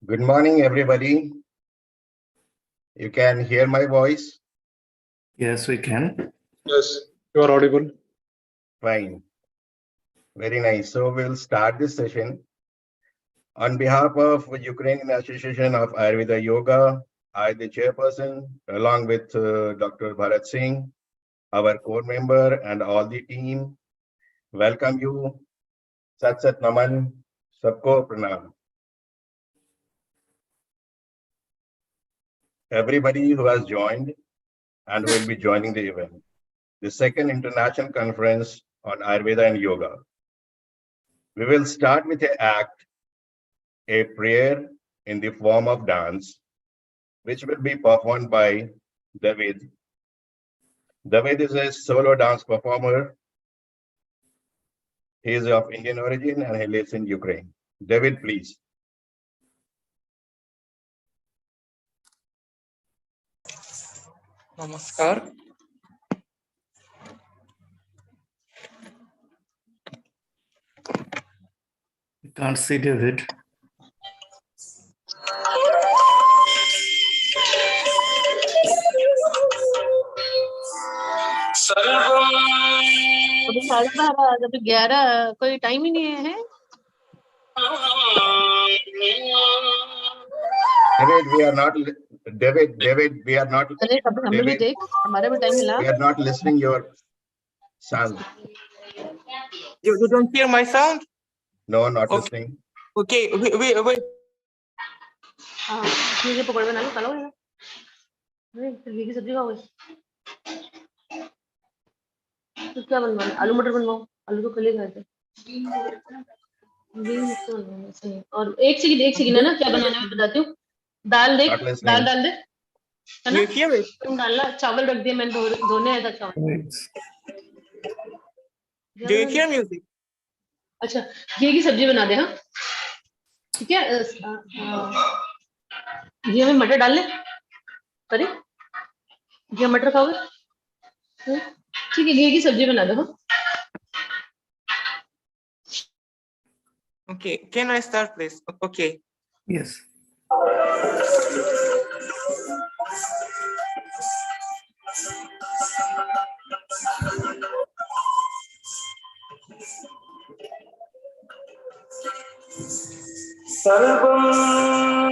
Good morning, everybody. You can hear my voice? Yes, we can. Yes, you are audible. Fine. Very nice. So we'll start this session. On behalf of Ukrainian Association of Ayurveda Yoga, I, the chairperson, along with Dr. Bharat Singh, our core member, and all the team, welcome you. Sat Sat Naman, Sabko Pranam. Everybody who has joined and will be joining the event, the second international conference on Ayurveda and Yoga. We will start with an act, a prayer in the form of dance, which will be performed by David. David is a solo dance performer. He is of Indian origin and he lives in Ukraine. David, please. Namaskar. We can't see David. अभी 12:30 अभी 11 कोई time ही नहीं है David, we are not. David, we are not. अरे कभी हमें भी देख हमारा भी टाइम मिला We are not listening your sound. You don't hear my sound? No, not Okay. listening. Okay, wait. हाँ मुझे पकौड़े बना लो खा लो अरे घी की सब्जी खाओगे तो क्या बनवाना आलू मटर बनवाओ आलू तो कल ही खाए थे और एक सेकंड है ना क्या बनाना है मैं बताती हूँ दाल देख Not listening. दाल डाल दे है ना You hear it? तुम डालना चावल रख दिया मैंने धोने आया था चावल Wait. Do you hear music? अच्छा घी की सब्जी बना दे हाँ ठीक है घी में मटर डाल ले सॉरी घी में मटर खाओगे ठीक है घी की सब्जी बना दो हाँ Okay, can I start, please? Okay. Yes. Sarvam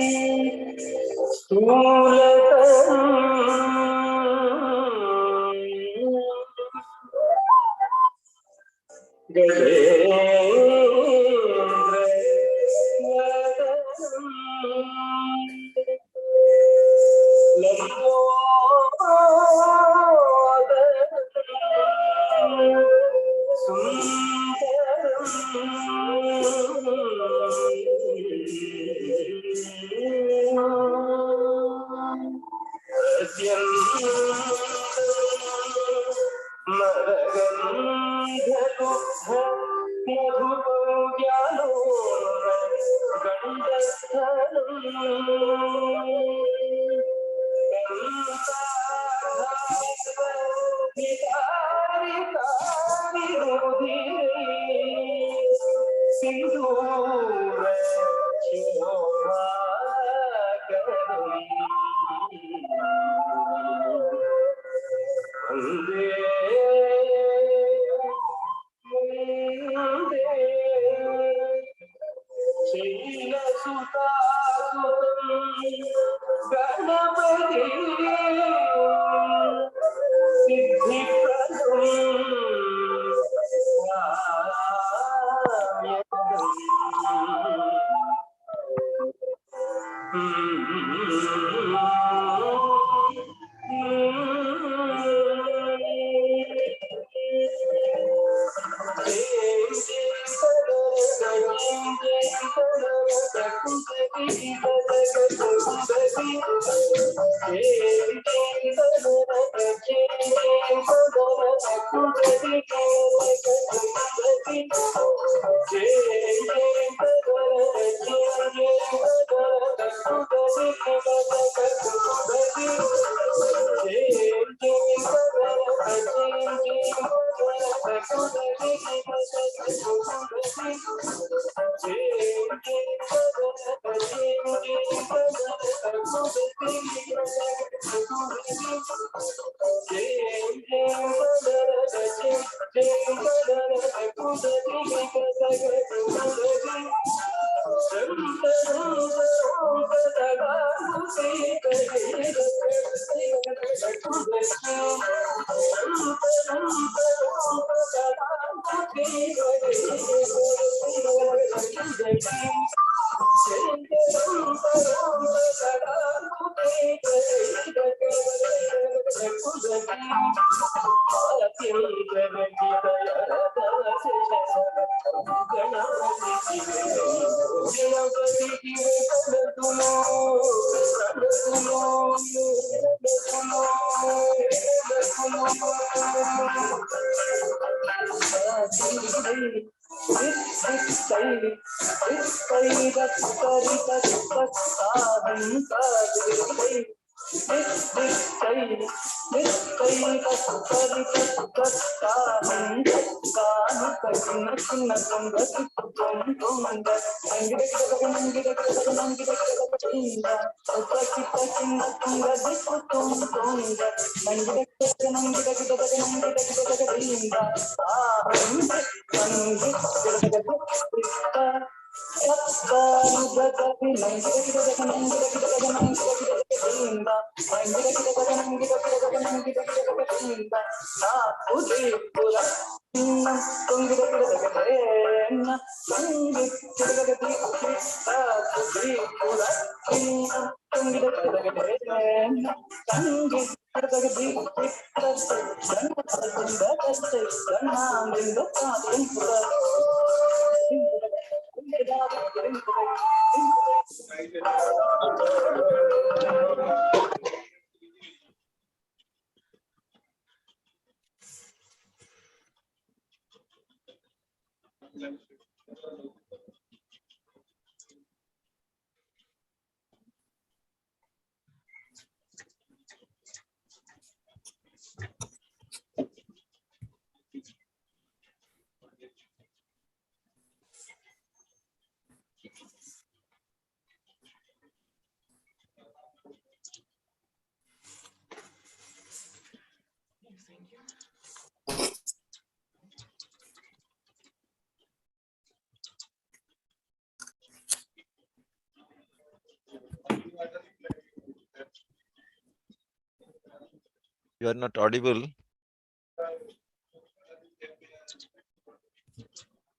You are not audible.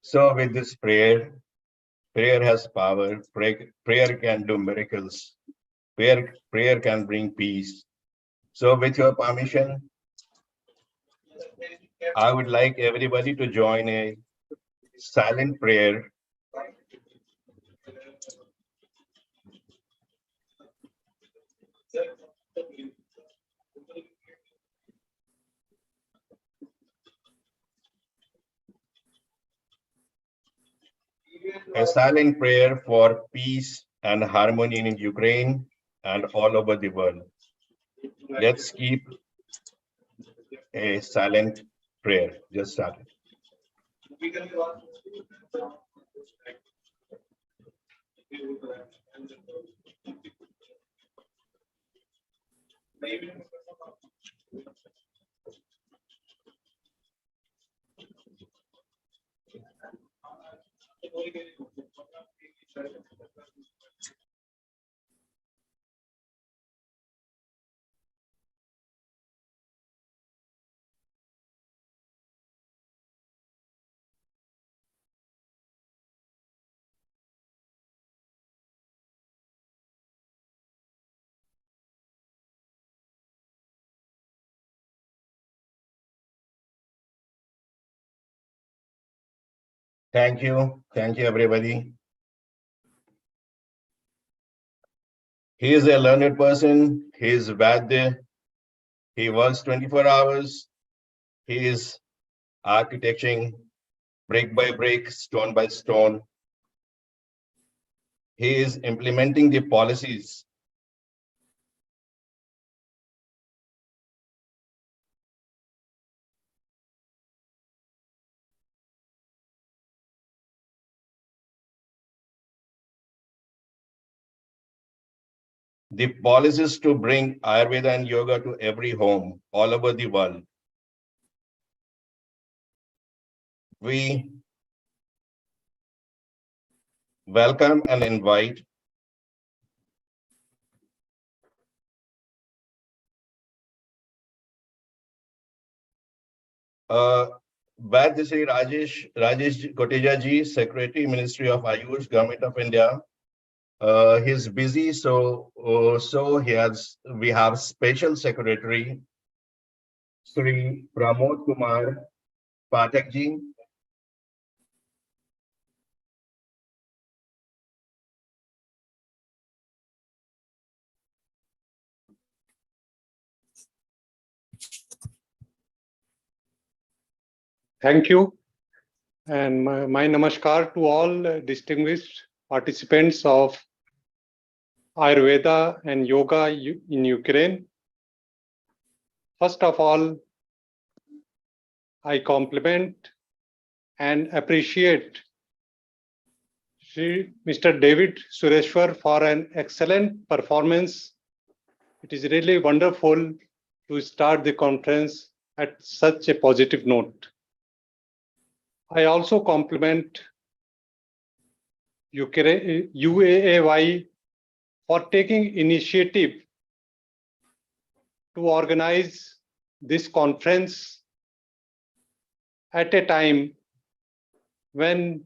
So with this prayer has power. Prayer can do miracles. Prayer can bring peace. So with your permission, I would like everybody to join a silent prayer. A silent prayer for peace and harmony in Ukraine and all over the world. Let's keep a silent prayer. Just start it. Thank you. Thank you, everybody. He is a learned person. He is Vaidya. He works 24 hours. He is architecting brick by brick, stone by stone. He is implementing the policies. The policy is to bring Ayurveda and yoga to every home all over the world. We welcome and invite Vaidya Sri Rajesh Koteja ji, Secretary, Ministry of Ayush, Government of India. He's busy, so we have Special Secretary Sri Pramod Kumar Pathak ji. Thank you. And my namaskar to all distinguished participants of Ayurveda and yoga in Ukraine. First of all, I compliment and appreciate Mr. David Sureshwar for an excellent performance. It is really wonderful to start the conference at such a positive note. I also compliment UAAY for taking initiative to organize this conference at a time when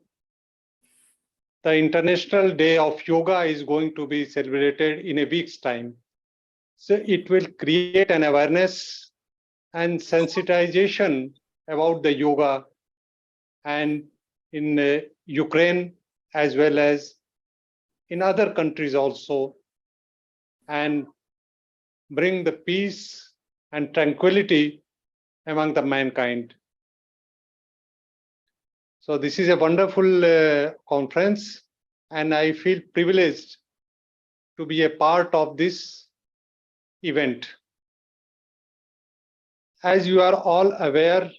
the International Day of Yoga is going to be celebrated in a week's time. So it will create an awareness and sensitization about the yoga and in Ukraine as well as in other countries also, and bring the peace and tranquility among the mankind. So this is a wonderful conference, and I feel privileged to be a part of this event. As you are all aware,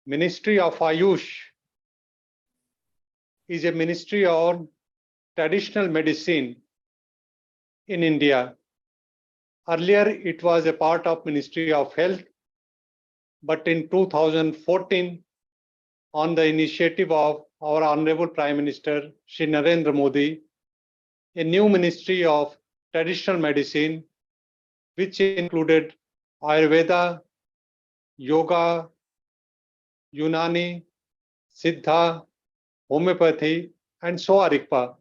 Ministry of Ayush is a ministry on traditional medicine in India. Earlier, it was a part of Ministry of Health, but in 2014, on the initiative of our Honorable Prime Minister, Shri Narendra Modi, a new Ministry of Traditional Medicine, which included Ayurveda, Yoga, Unani, Siddha, Homeopathy, and Soarikpa.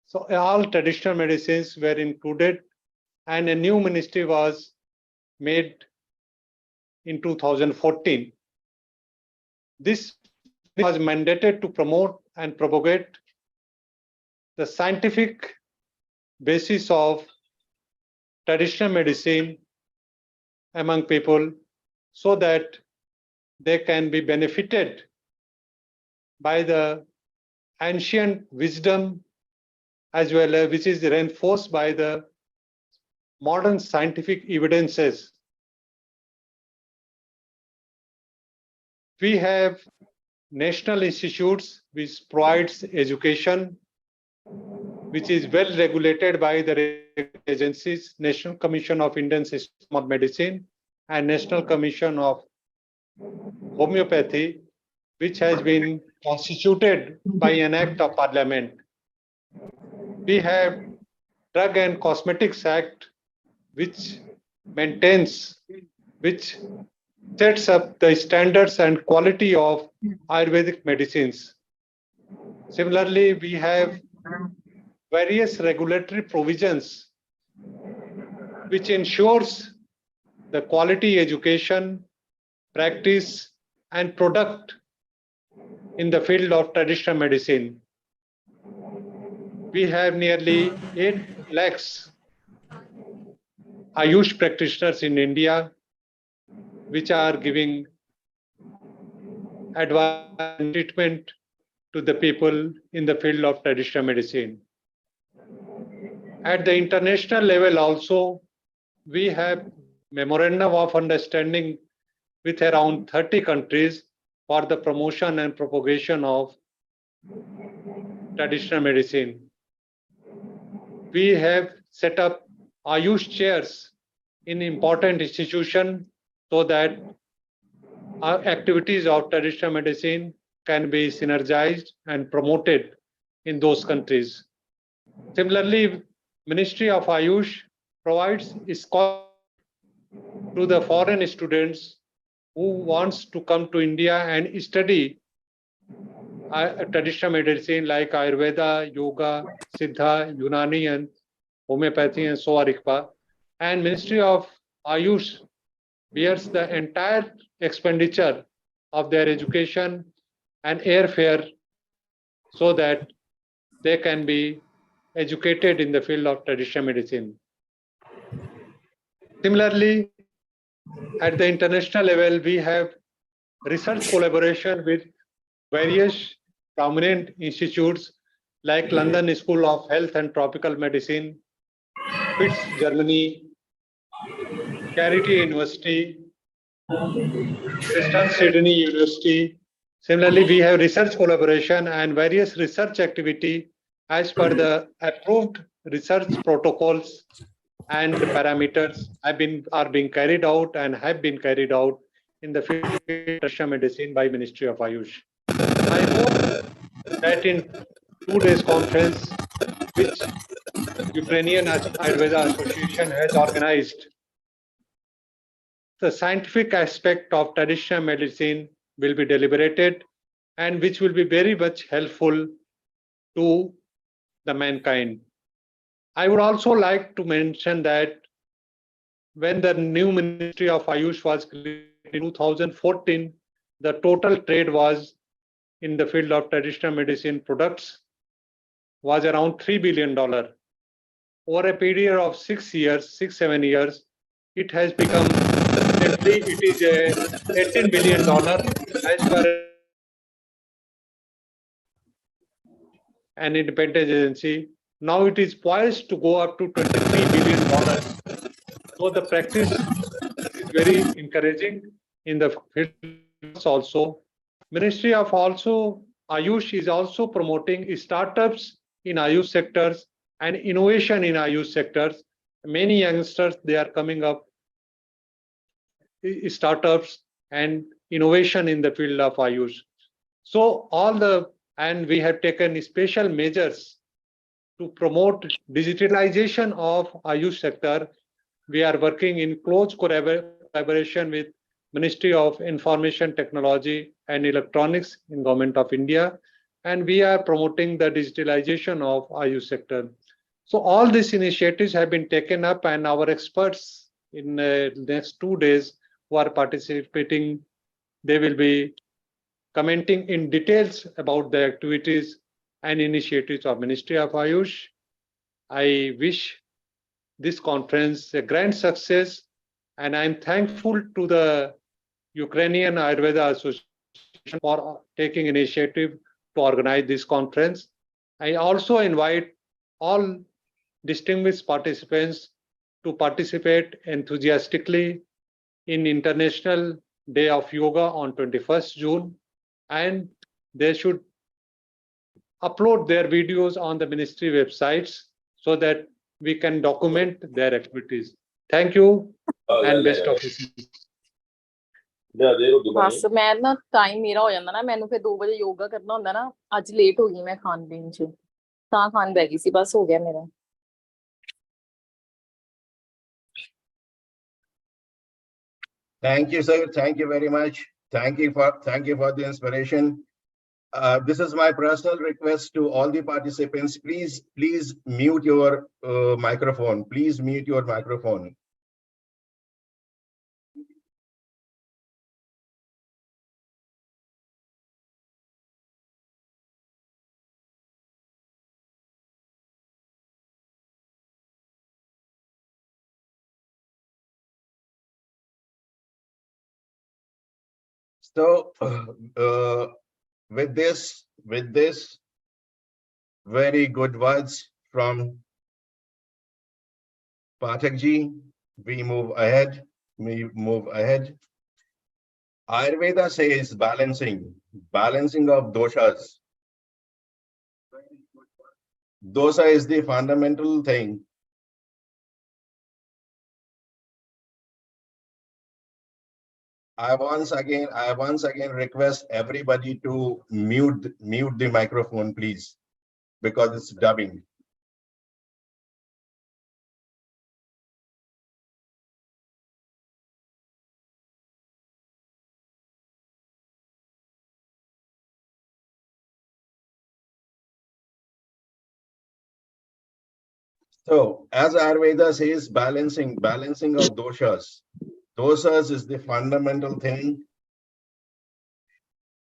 So all traditional medicines were included, and a new ministry was made in 2014. This was mandated to promote and propagate the scientific basis of traditional medicine among people so that they can be benefited by the ancient wisdom as well as which is reinforced by the modern scientific evidences. We have national institutes which provides education, which is well regulated by the agencies, National Commission of Indian System of Medicine and National Commission of Homeopathy, which has been constituted by an act of parliament. We have Drug and Cosmetics Act, which sets up the standards and quality of Ayurvedic medicines. Similarly, we have various regulatory provisions which ensures the quality education, practice, and product in the field of traditional medicine. We have nearly 8 lakhs Ayush practitioners in India, which are giving advice and treatment to the people in the field of traditional medicine. At the international level also, we have memorandum of understanding with around 30 countries for the promotion and propagation of traditional medicine. We have set up Ayush chairs in important institutions so that our activities of traditional medicine can be synergized and promoted in those countries. Similarly, Ministry of Ayush provides scholarship to the foreign students who wants to come to India and study traditional medicine like Ayurveda, Yoga, Siddha, Unani, and Homeopathy, and so Arikpa. And Ministry of Ayush bears the entire expenditure of their education and airfare so that they can be educated in the field of traditional medicine. Similarly, at the international level, we have research collaboration with various prominent institutes like London School of Health and Tropical Medicine, Fitz, Germany, Charity University, Western Sydney University. Similarly, we have research collaboration and various research activity as per the approved research protocols and parameters are being carried out and have been carried out in the field of traditional medicine by Ministry of Ayush. I hope that in 2 days conference, which Ukrainian Ayurveda Association has organized, the scientific aspect of traditional medicine will be deliberated and which will be very much helpful to the mankind. I would also like to mention that when the new Ministry of Ayush was created in 2014, the total trade was in the field of traditional medicine products was around $3 billion. Over a period of 7 years, it has become, recently it is $18 billion as per an independent agency. Now it is poised to go up to $23 billion. So the practice is very encouraging in the field also. Ministry of Ayush is also promoting startups in Ayush sectors and innovation in Ayush sectors. Many youngsters, they are coming up, startups and innovation in the field of Ayush. So and we have taken special measures to promote digitalization of Ayush sector. We are working in close collaboration with Ministry of Information Technology and Electronics in Government of India, and we are promoting the digitalization of Ayush sector. So all these initiatives have been taken up, and our experts in the next 2 days who are participating, they will be commenting in details about the activities and initiatives of Ministry of Ayush. I wish this conference a grand success, and I'm thankful to the Ukrainian Ayurveda Association for taking initiative to organize this conference. I also invite all distinguished participants to participate enthusiastically in International Day of Yoga on 21st June, and they should upload their videos on the ministry websites so that we can document their activities. Thank you and best of wishes. ਬਸ ਮੈਂ ਨਾ time ਮੇਰਾ ਹੋ ਜਾਂਦਾ ਨਾ, ਮੈਨੂੰ ਫਿਰ 2 ਵਜੇ ਯੋਗਾ ਕਰਨਾ ਹੁੰਦਾ ਨਾ, ਅੱਜ ਲੇਟ ਹੋ ਗਈ ਮੈਂ ਖਾਣ ਪੀਣ ਚ, ਤਾਂ ਖਾਣ ਬੈ ਗਈ ਸੀ, ਬਸ ਹੋ ਗਿਆ ਮੇਰਾ। Thank you, sir. Thank you very much. Thank you for the inspiration. This is my personal request to all the participants. Please mute your microphone. Please mute your microphone. So with this very good words from Pathak ji, we move ahead. Ayurveda says balancing of doshas. Dosha is the fundamental thing I once again request everybody to mute the microphone, please, because it's dubbing. So, as Ayurveda says, balancing of doshas. Doshas is the fundamental thing,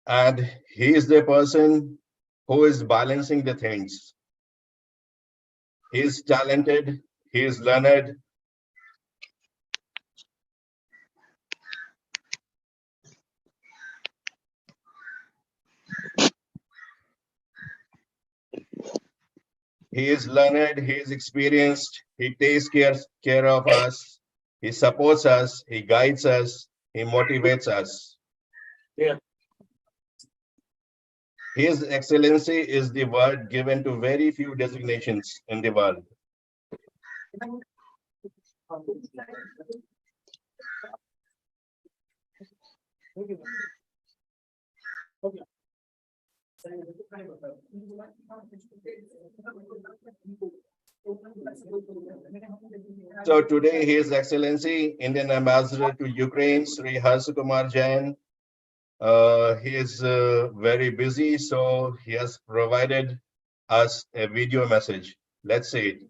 and he is the person who is balancing the things. He is talented, he is learned, he is experienced, he takes care of us, he supports us, he guides us, he motivates us. Yeah. His Excellency is the word given to very few designations in the world. So today, His Excellency, Indian Ambassador to Ukraine, Sri Harsukumar Jain, he is very busy, so he has provided us a video message. Let's see it.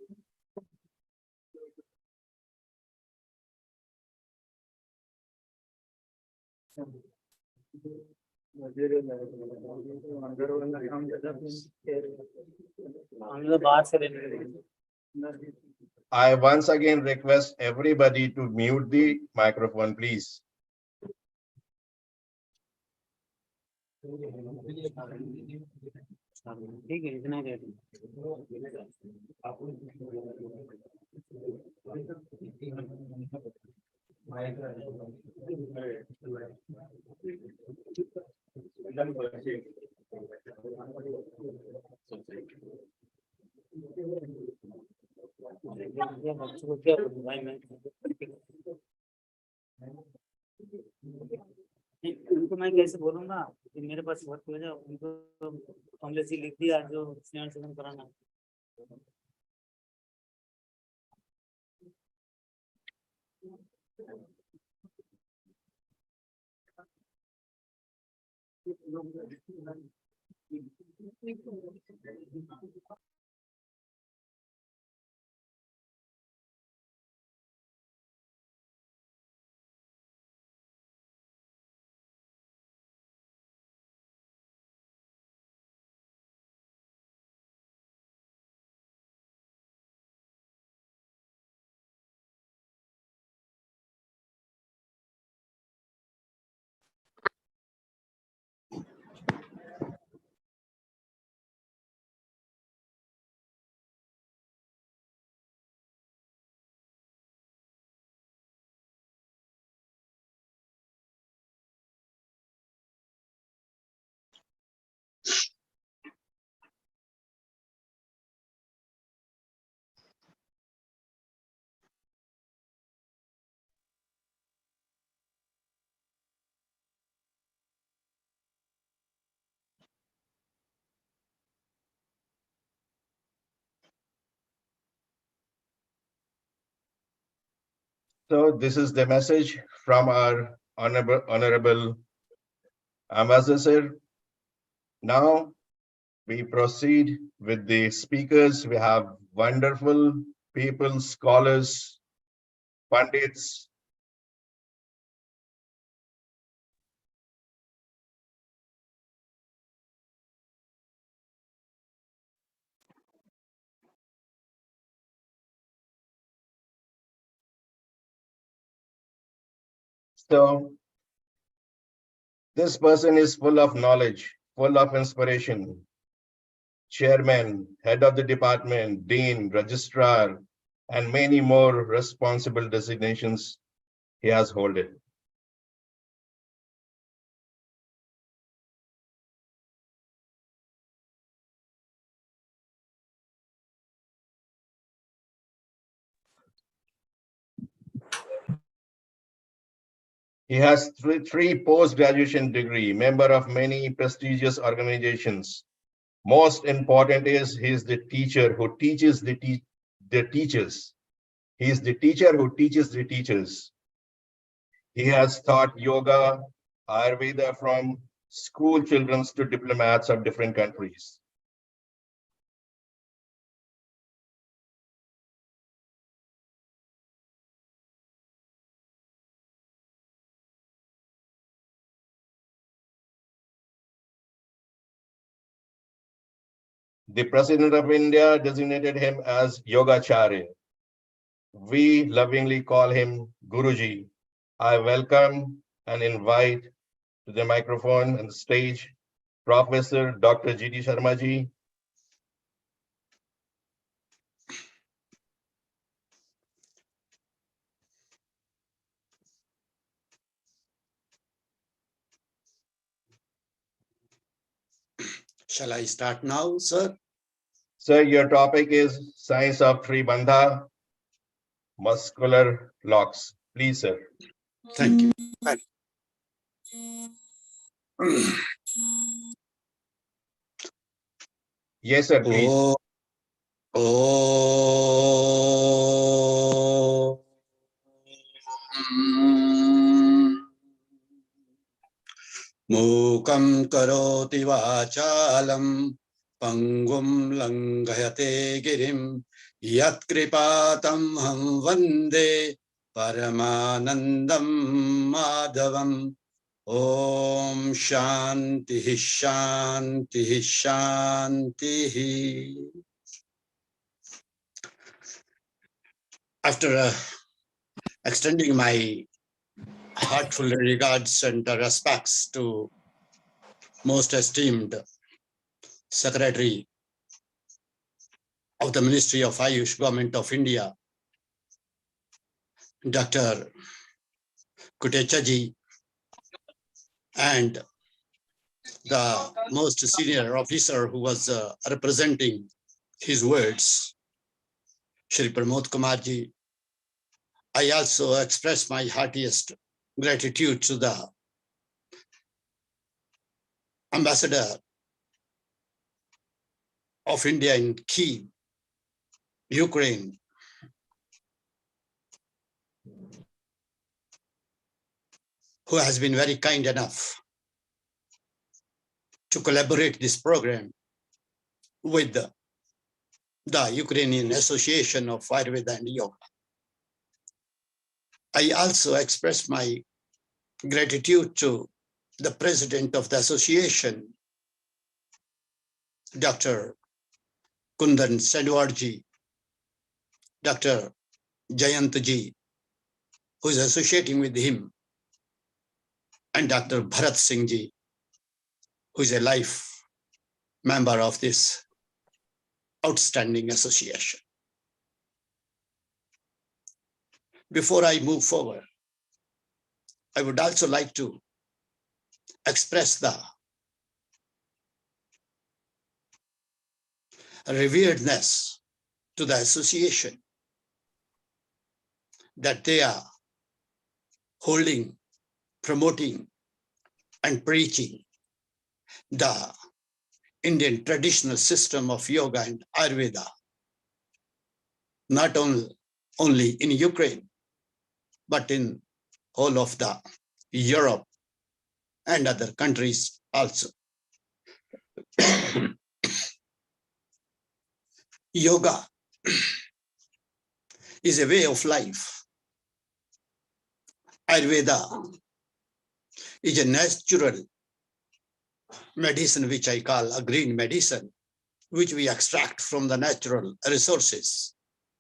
I once again request everybody to mute the microphone, please. उनको मैं कैसे बोलूंगा कि मेरे पास work हो जाए उनको हमने सी लिख दिया जो स्नेह सेवन कराना So this is the message from our honorable ambassador. Now we proceed with the speakers. We have wonderful people, scholars, pundits. So this person is full of knowledge, full of inspiration. Chairman, head of the department, dean, registrar, and many more responsible designations he has held it. He has three post-graduation degree, member of many prestigious organizations. Most important is he is the teacher who teaches the teachers. He is the teacher who teaches the teachers. He has taught yoga, Ayurveda from school children to diplomats of different countries. The President of India designated him as Yogacharya. We lovingly call him Guruji. I welcome and invite to the microphone and the stage Professor Dr. G.D. Sharma ji. Shall I start now, sir? Sir, your topic is Science of Tribandha, Muscular Locks. Please, sir. Thank you. Yes, sir, please. Oh. Mukam karoti vachalam pangum langhayate girim yat kripatam ham vande paramanandam madhavam. Om Shanti Shanti Shanti. After extending my heartful regards and respects to most esteemed Secretary of the Ministry of Ayush, Government of India, Dr. Kutechaji, and the most senior officer who was representing his words, Shri Pramod Kumarji, I also express my heartiest gratitude to the Ambassador of India in Kyiv, Ukraine, who has been very kind enough to collaborate this program with the Ukrainian Association of Ayurveda and Yoga. I also express my gratitude to the president of the association, Dr. Kundan Sedwarji, Dr. Jayantji, who is associating with him, and Dr. Bharat Singhji, who is a life member of this outstanding association. Before I move forward, I would also like to express the reveredness to the association that they are holding, promoting, and preaching the Indian traditional system of yoga and Ayurveda, not only in Ukraine, but in all of the Europe and other countries also. Yoga is a way of life. Ayurveda is a natural medicine, which I call a green medicine, which we extract from the natural resources,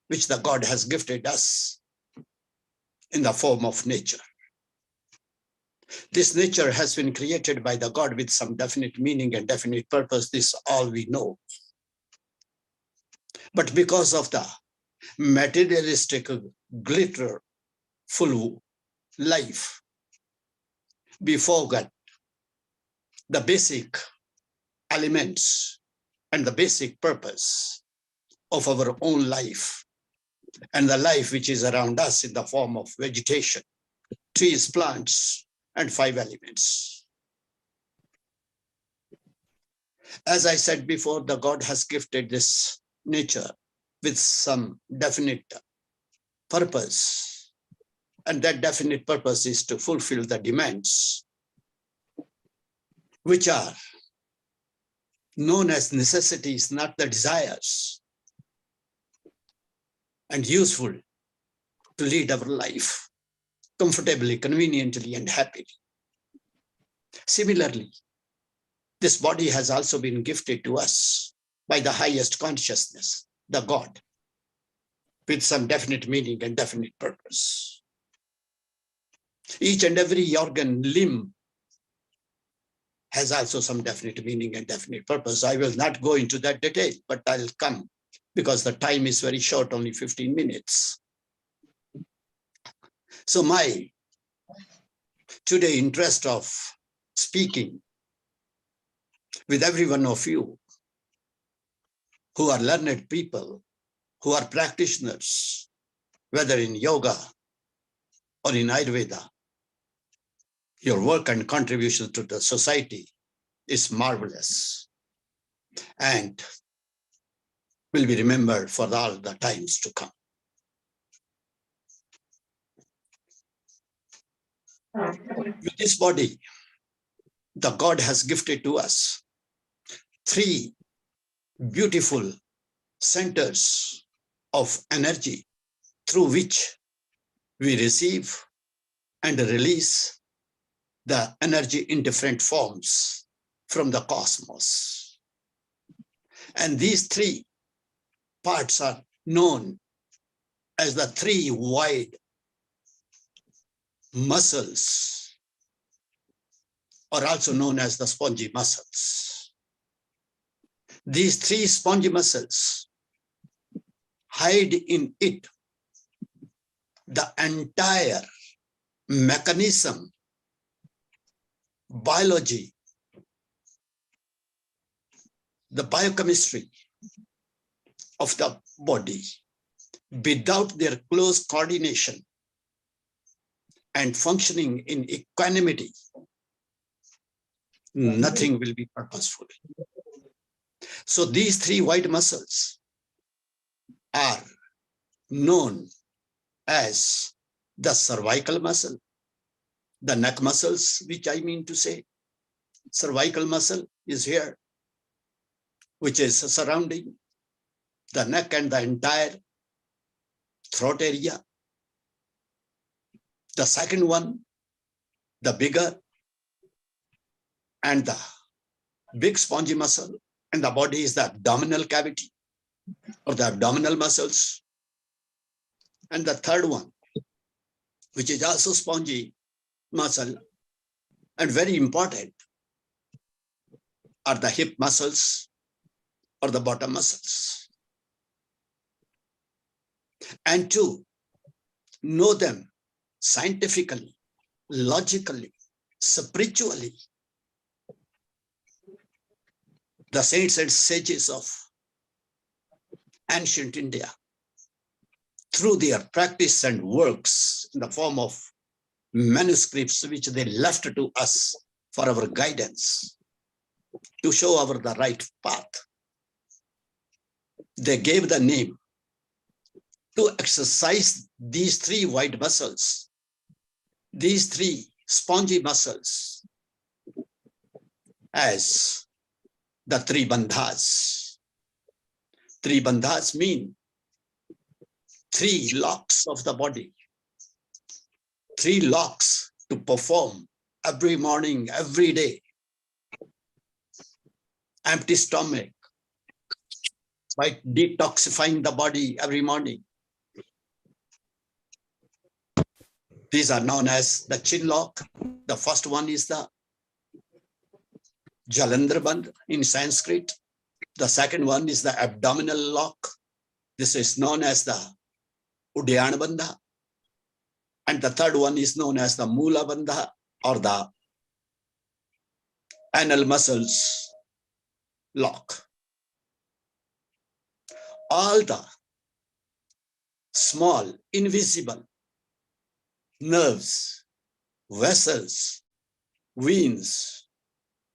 which the God has gifted us in the form of nature. This nature has been created by the God with some definite meaning and definite purpose. This all we know. But because of the materialistic, glitter-full life, we forget the basic elements and the basic purpose of our own life and the life which is around us in the form of vegetation, trees, plants, and 5 elements. As I said before, the God has gifted this nature with some definite purpose. And that definite purpose is to fulfill the demands, which are known as necessities, not the desires, and useful to lead our life comfortably, conveniently, and happily. Similarly, this body has also been gifted to us by the highest consciousness, the God, with some definite meaning and definite purpose. Each and every organ, limb has also some definite meaning and definite purpose. I will not go into that detail, but I'll come because the time is very short, only 15 minutes. So my today interest of speaking with every one of you who are learned people, who are practitioners, whether in yoga or in Ayurveda, your work and contribution to the society is marvelous and will be remembered for all the times to come. With this body, the God has gifted to us 3 beautiful centers of energy through which we receive and release the energy in different forms from the cosmos. And these 3 parts are known as the 3 wide muscles, or also known as the spongy muscles. These 3 spongy muscles hide in it the entire mechanism, biology, the biochemistry of the body. Without their close coordination and functioning in equanimity, nothing will be purposeful. So these 3 white muscles are known as the cervical muscle, the neck muscles, which I mean to say, cervical muscle is here, which is surrounding the neck and the entire throat area. The second one, the bigger and the big spongy muscle, and the body is the abdominal cavity or the abdominal muscles. And the third one, which is also spongy muscle and very important, are the hip muscles or the bottom muscles. And to know them scientifically, logically, spiritually, the saints and sages of ancient India, through their practice and works in the form of manuscripts which they left to us for our guidance, to show our the right path, they gave the name to exercise these 3 wide muscles, these 3 spongy muscles, as the 3 bandhas. 3 bandhas mean 3 locks of the body, 3 locks to perform every morning, every day. Empty stomach, by detoxifying the body every morning. These are known as the chin lock. The first one is the Jalandhar Bandh in Sanskrit. The second one is the abdominal lock. This is known as the Uddiyana Bandha. And the third one is known as the Mula Bandha or the anal muscles lock. All the small, invisible nerves vessels, veins,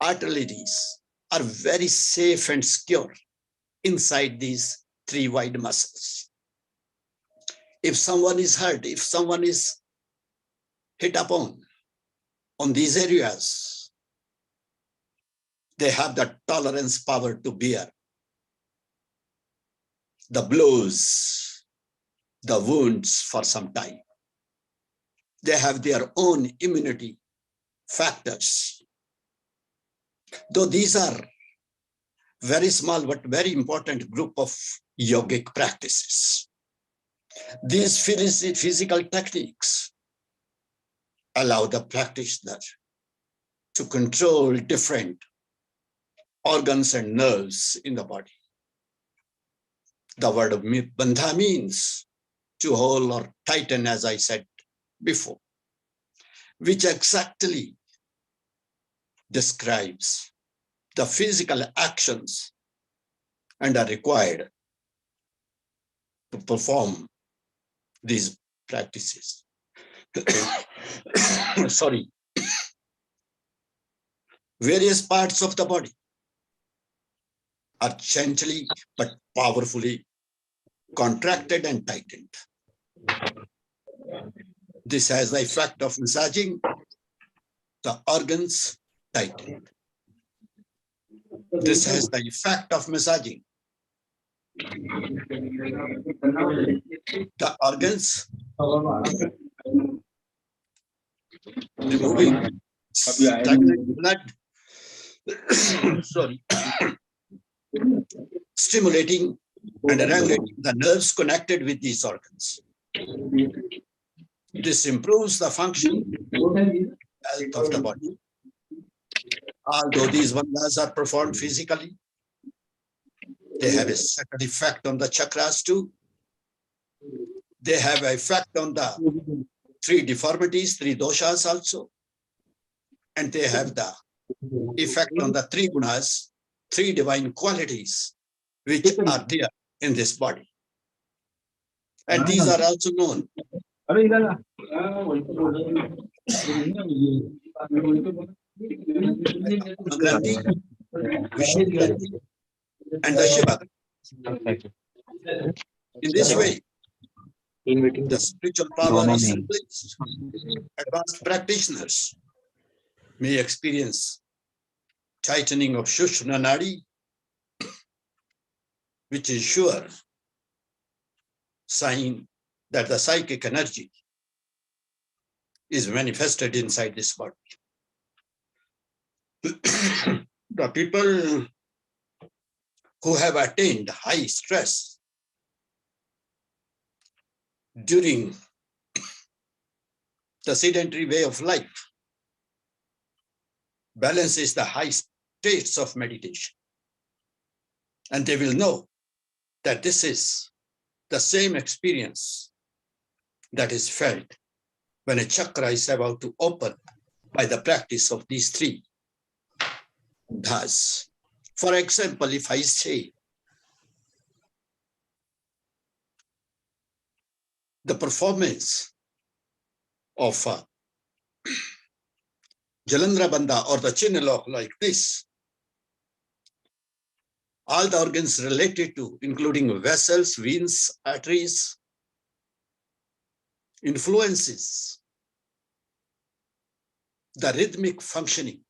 arteries are very safe and secure inside these three wide muscles. If someone is hurt, if someone is hit upon on these areas, they have the tolerance power to bear the blows, the wounds for some time. They have their own immunity factors. Though these are very small but very important group of yogic practices. These physical techniques allow the practitioner to control different organs and nerves in the body. The word of bandha means to hold or tighten, as I said before, which exactly describes the physical actions and are required to perform these practices. Sorry. Various parts of the body are gently but powerfully contracted and tightened. This has the effect of massaging the organs tightened. This has the effect of massaging the organs, removing stagnant blood, sorry, stimulating and regulating the nerves connected with these organs. This improves the function health of the body. Although these bandhas are performed physically, they have a second effect on the chakras too. They have an effect on the three deformities, three doshas also. And they have the effect on the three gunas, three divine qualities, which are there in this body. And these are also known Granthi, Vishnu Granthi, and the Shiva. In this way, the spiritual power is replaced. Advanced practitioners may experience tightening of Shushna Nadi, which is sure sign that the psychic energy is manifested inside this body. The people who have attained high stress during the sedentary way of life balances the high states of meditation. And they will know that this is the same experience that is felt when a chakra is about to open by the practice of these three. Thus, for example, if I say the performance of Jalandhara Bandha or the Chinalock like this, all the organs related to, including vessels, veins, arteries, influences the rhythmic functioning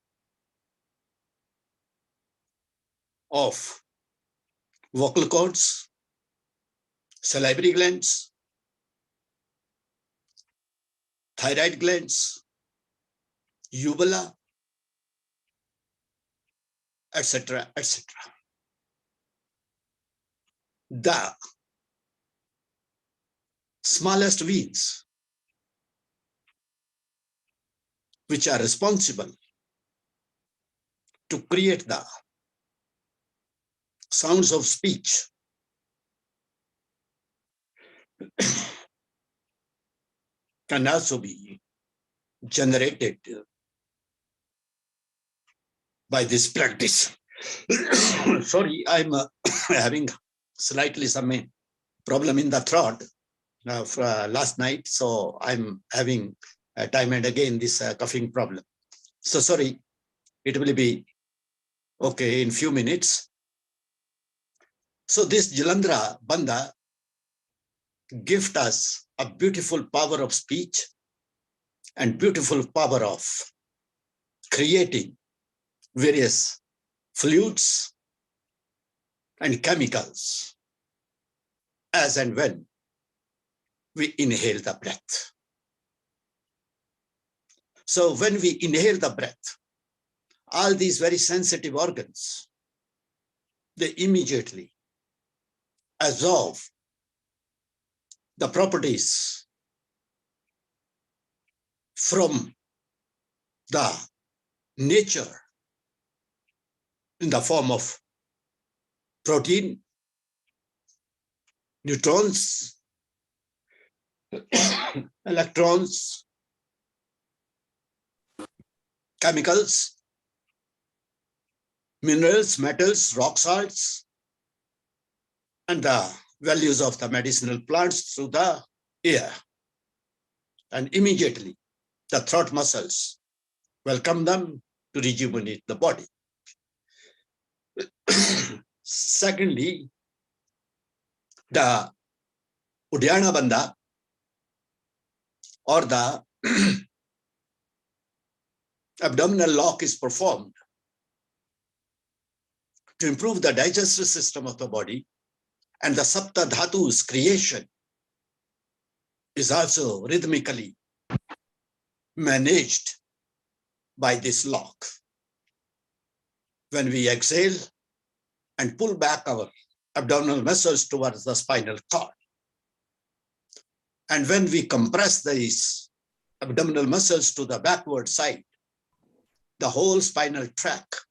of vocal cords, salivary glands, thyroid glands, uvula, etc., etc. The smallest veins, which are responsible to create the sounds of speech, can also be generated by this practice. Sorry, I'm having slightly some problem in the throat for last night, so I'm having time and again this coughing problem. So sorry, it will be okay in few minutes. So this Jalandhara Bandha gift us a beautiful power of speech and beautiful power of creating various fluids and chemicals as and when we inhale the breath. So when we inhale the breath, all these very sensitive organs, they immediately absorb the properties from the nature in the form of protein, neutrons, electrons, chemicals, minerals, metals, rock salts, and the values of the medicinal plants through the air. And immediately the throat muscles welcome them to rejuvenate the body. Secondly, the Uddiyana Bandha or the abdominal lock is performed to improve the digestive system of the body, and the Sapta Dhatus creation is also rhythmically managed by this lock. When we exhale and pull back our abdominal muscles towards the spinal cord, and when we compress these abdominal muscles to the backward side, the whole spinal tract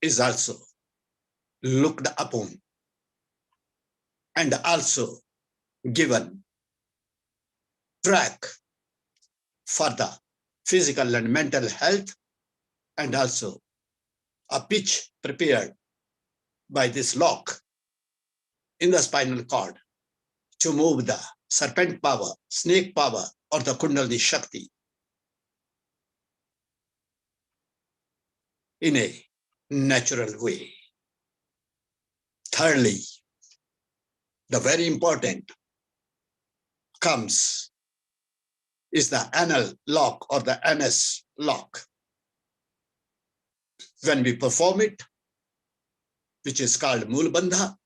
is also looked upon and also given track for the physical and mental health, and also a pitch prepared by this lock in the spinal cord to move the serpent power, snake power, or the Kundalini Shakti in a natural way. Thirdly, the very important comes is the anal lock or the anus lock. When we perform it, which is called Mool Bandha,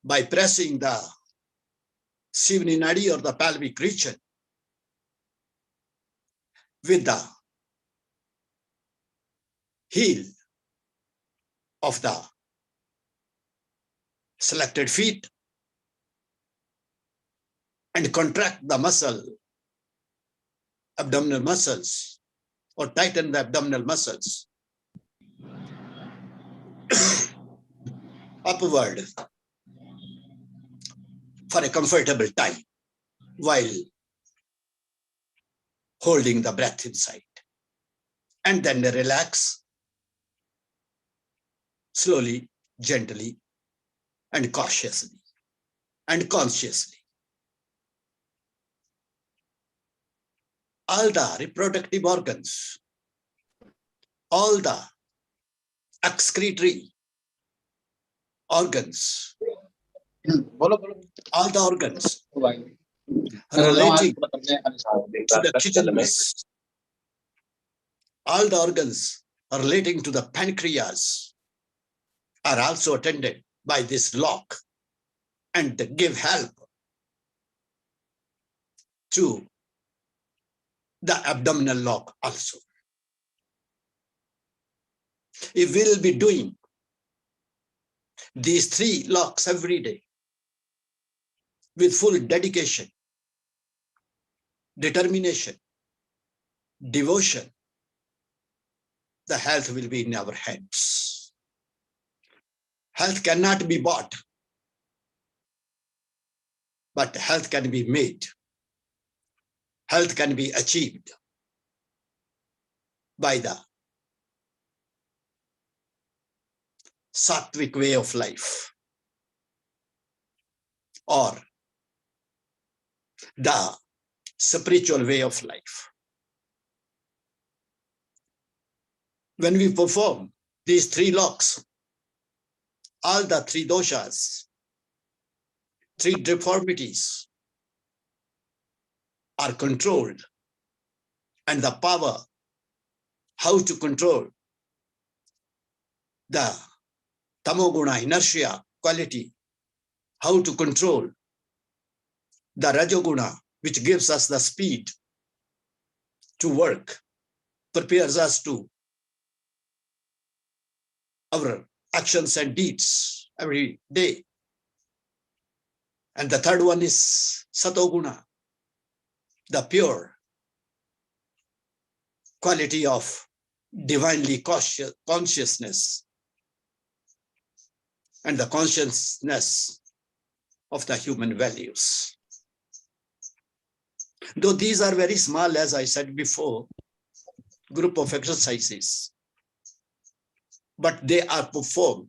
by pressing the Shivani Nadi or the pelvic region with the heel of the selected feet and contract the muscle, abdominal muscles, or tighten the abdominal muscles upward for a comfortable time while holding the breath inside. And then relax slowly, gently, and cautiously and consciously. All the reproductive organs, all the excretory organs, all the organs relating to the kidneys, all the organs relating to the pancreas are also attended by this lock and give help to the abdominal lock also. If we will be doing these three locks every day with full dedication, determination, devotion, the health will be in our hands. Health cannot be bought, but health can be made. Health can be achieved by the sattvic way of life or the spiritual way of life. When we perform these three locks, all the three doshas, three deformities are controlled, and the power how to control the tamoguna inertia quality, how to control the rajoguna, which gives us the speed to work, prepares us to our actions and deeds every day. And the third one is satoguna, the pure quality of divinely consciousness and the consciousness of the human values. Though these are very small, as I said before, group of exercises, but they are performed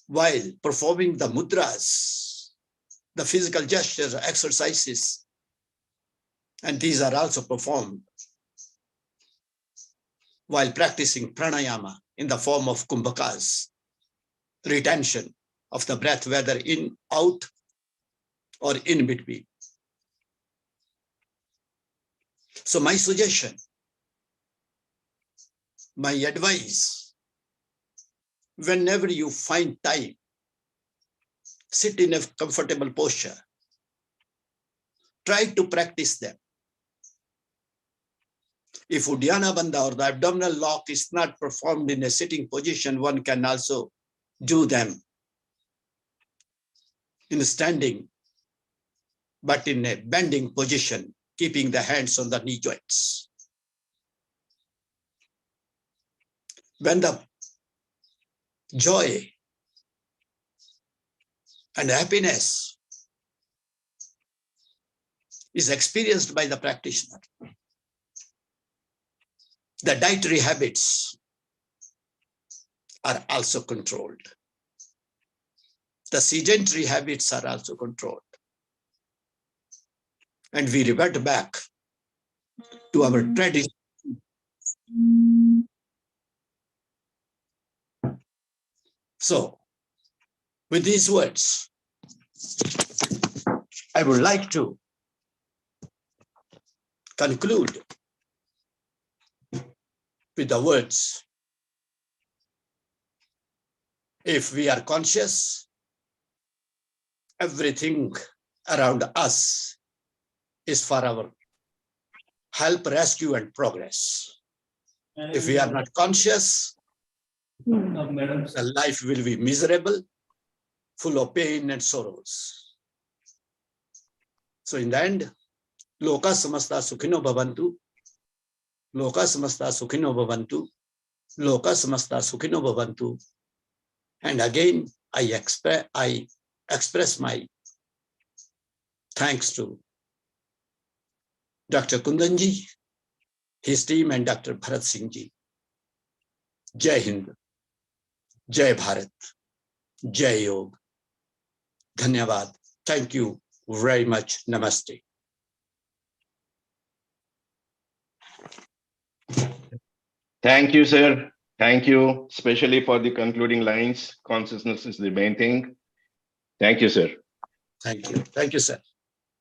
while performing the mudras, the physical gestures, exercises, and these are also performed while practicing pranayama in the form of kumbhakas, retention of the breath, whether in, out, or in between. So my suggestion, my advice, whenever you find time, sit in a comfortable posture. Try to practice them. If Uddiyana Bandha or the abdominal lock is not performed in a sitting position, one can also do them in standing, but in a bending position, keeping the hands on the knee joints. When the joy and happiness is experienced by the practitioner, the dietary habits are also controlled. The sedentary habits are also controlled. And we revert back to our tradition. So, with these words, I would like to conclude with the words, if we are conscious, everything around us is for our help, rescue, and progress. If we are not conscious, the life will be miserable, full of pain and sorrows. So in the end, Loka samasta sukhino bhavantu, Loka samasta sukhino bhavantu, Loka samasta sukhino bhavantu. And again, I express my thanks to Dr. Kundanji, his team, and Dr. Bharat Singh ji. Jai Hind, Jai Bharat, Jai Yog. Dhanyavad. Thank you very much. Namaste. Thank you, sir. Thank you, especially for the concluding lines. Consciousness is the main thing. Thank you, sir. Thank you. Thank you, sir.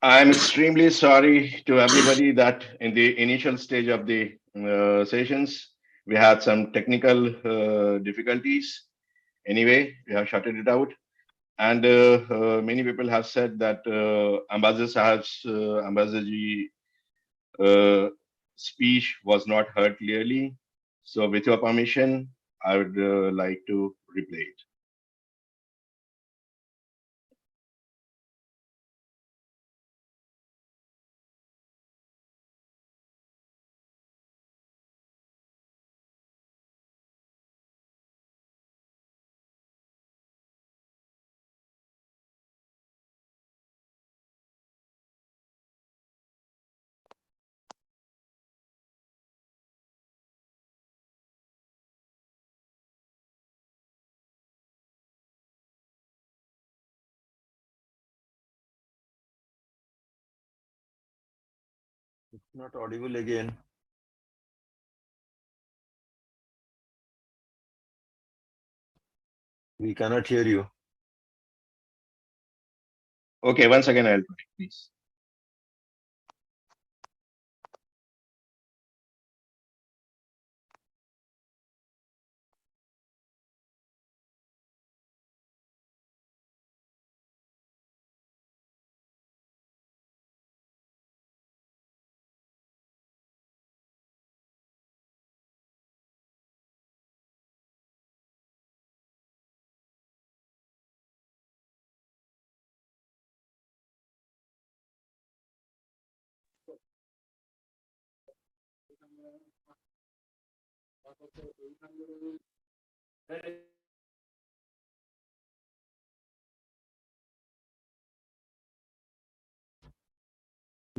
I'm extremely sorry to everybody that in the initial stage of the sessions, we had some technical difficulties. Anyway, we have shutted it out. And many people have said that Ambassador Sahab's Ambassadorji speech was not heard clearly. So with your permission, I would like to replay it. It's not audible again. We cannot hear you. Okay, once again, I'll try, please.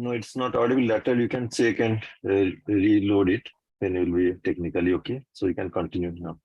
No, it's not audible. Later you can check and reload it. Then it will be technically okay. So you can continue now.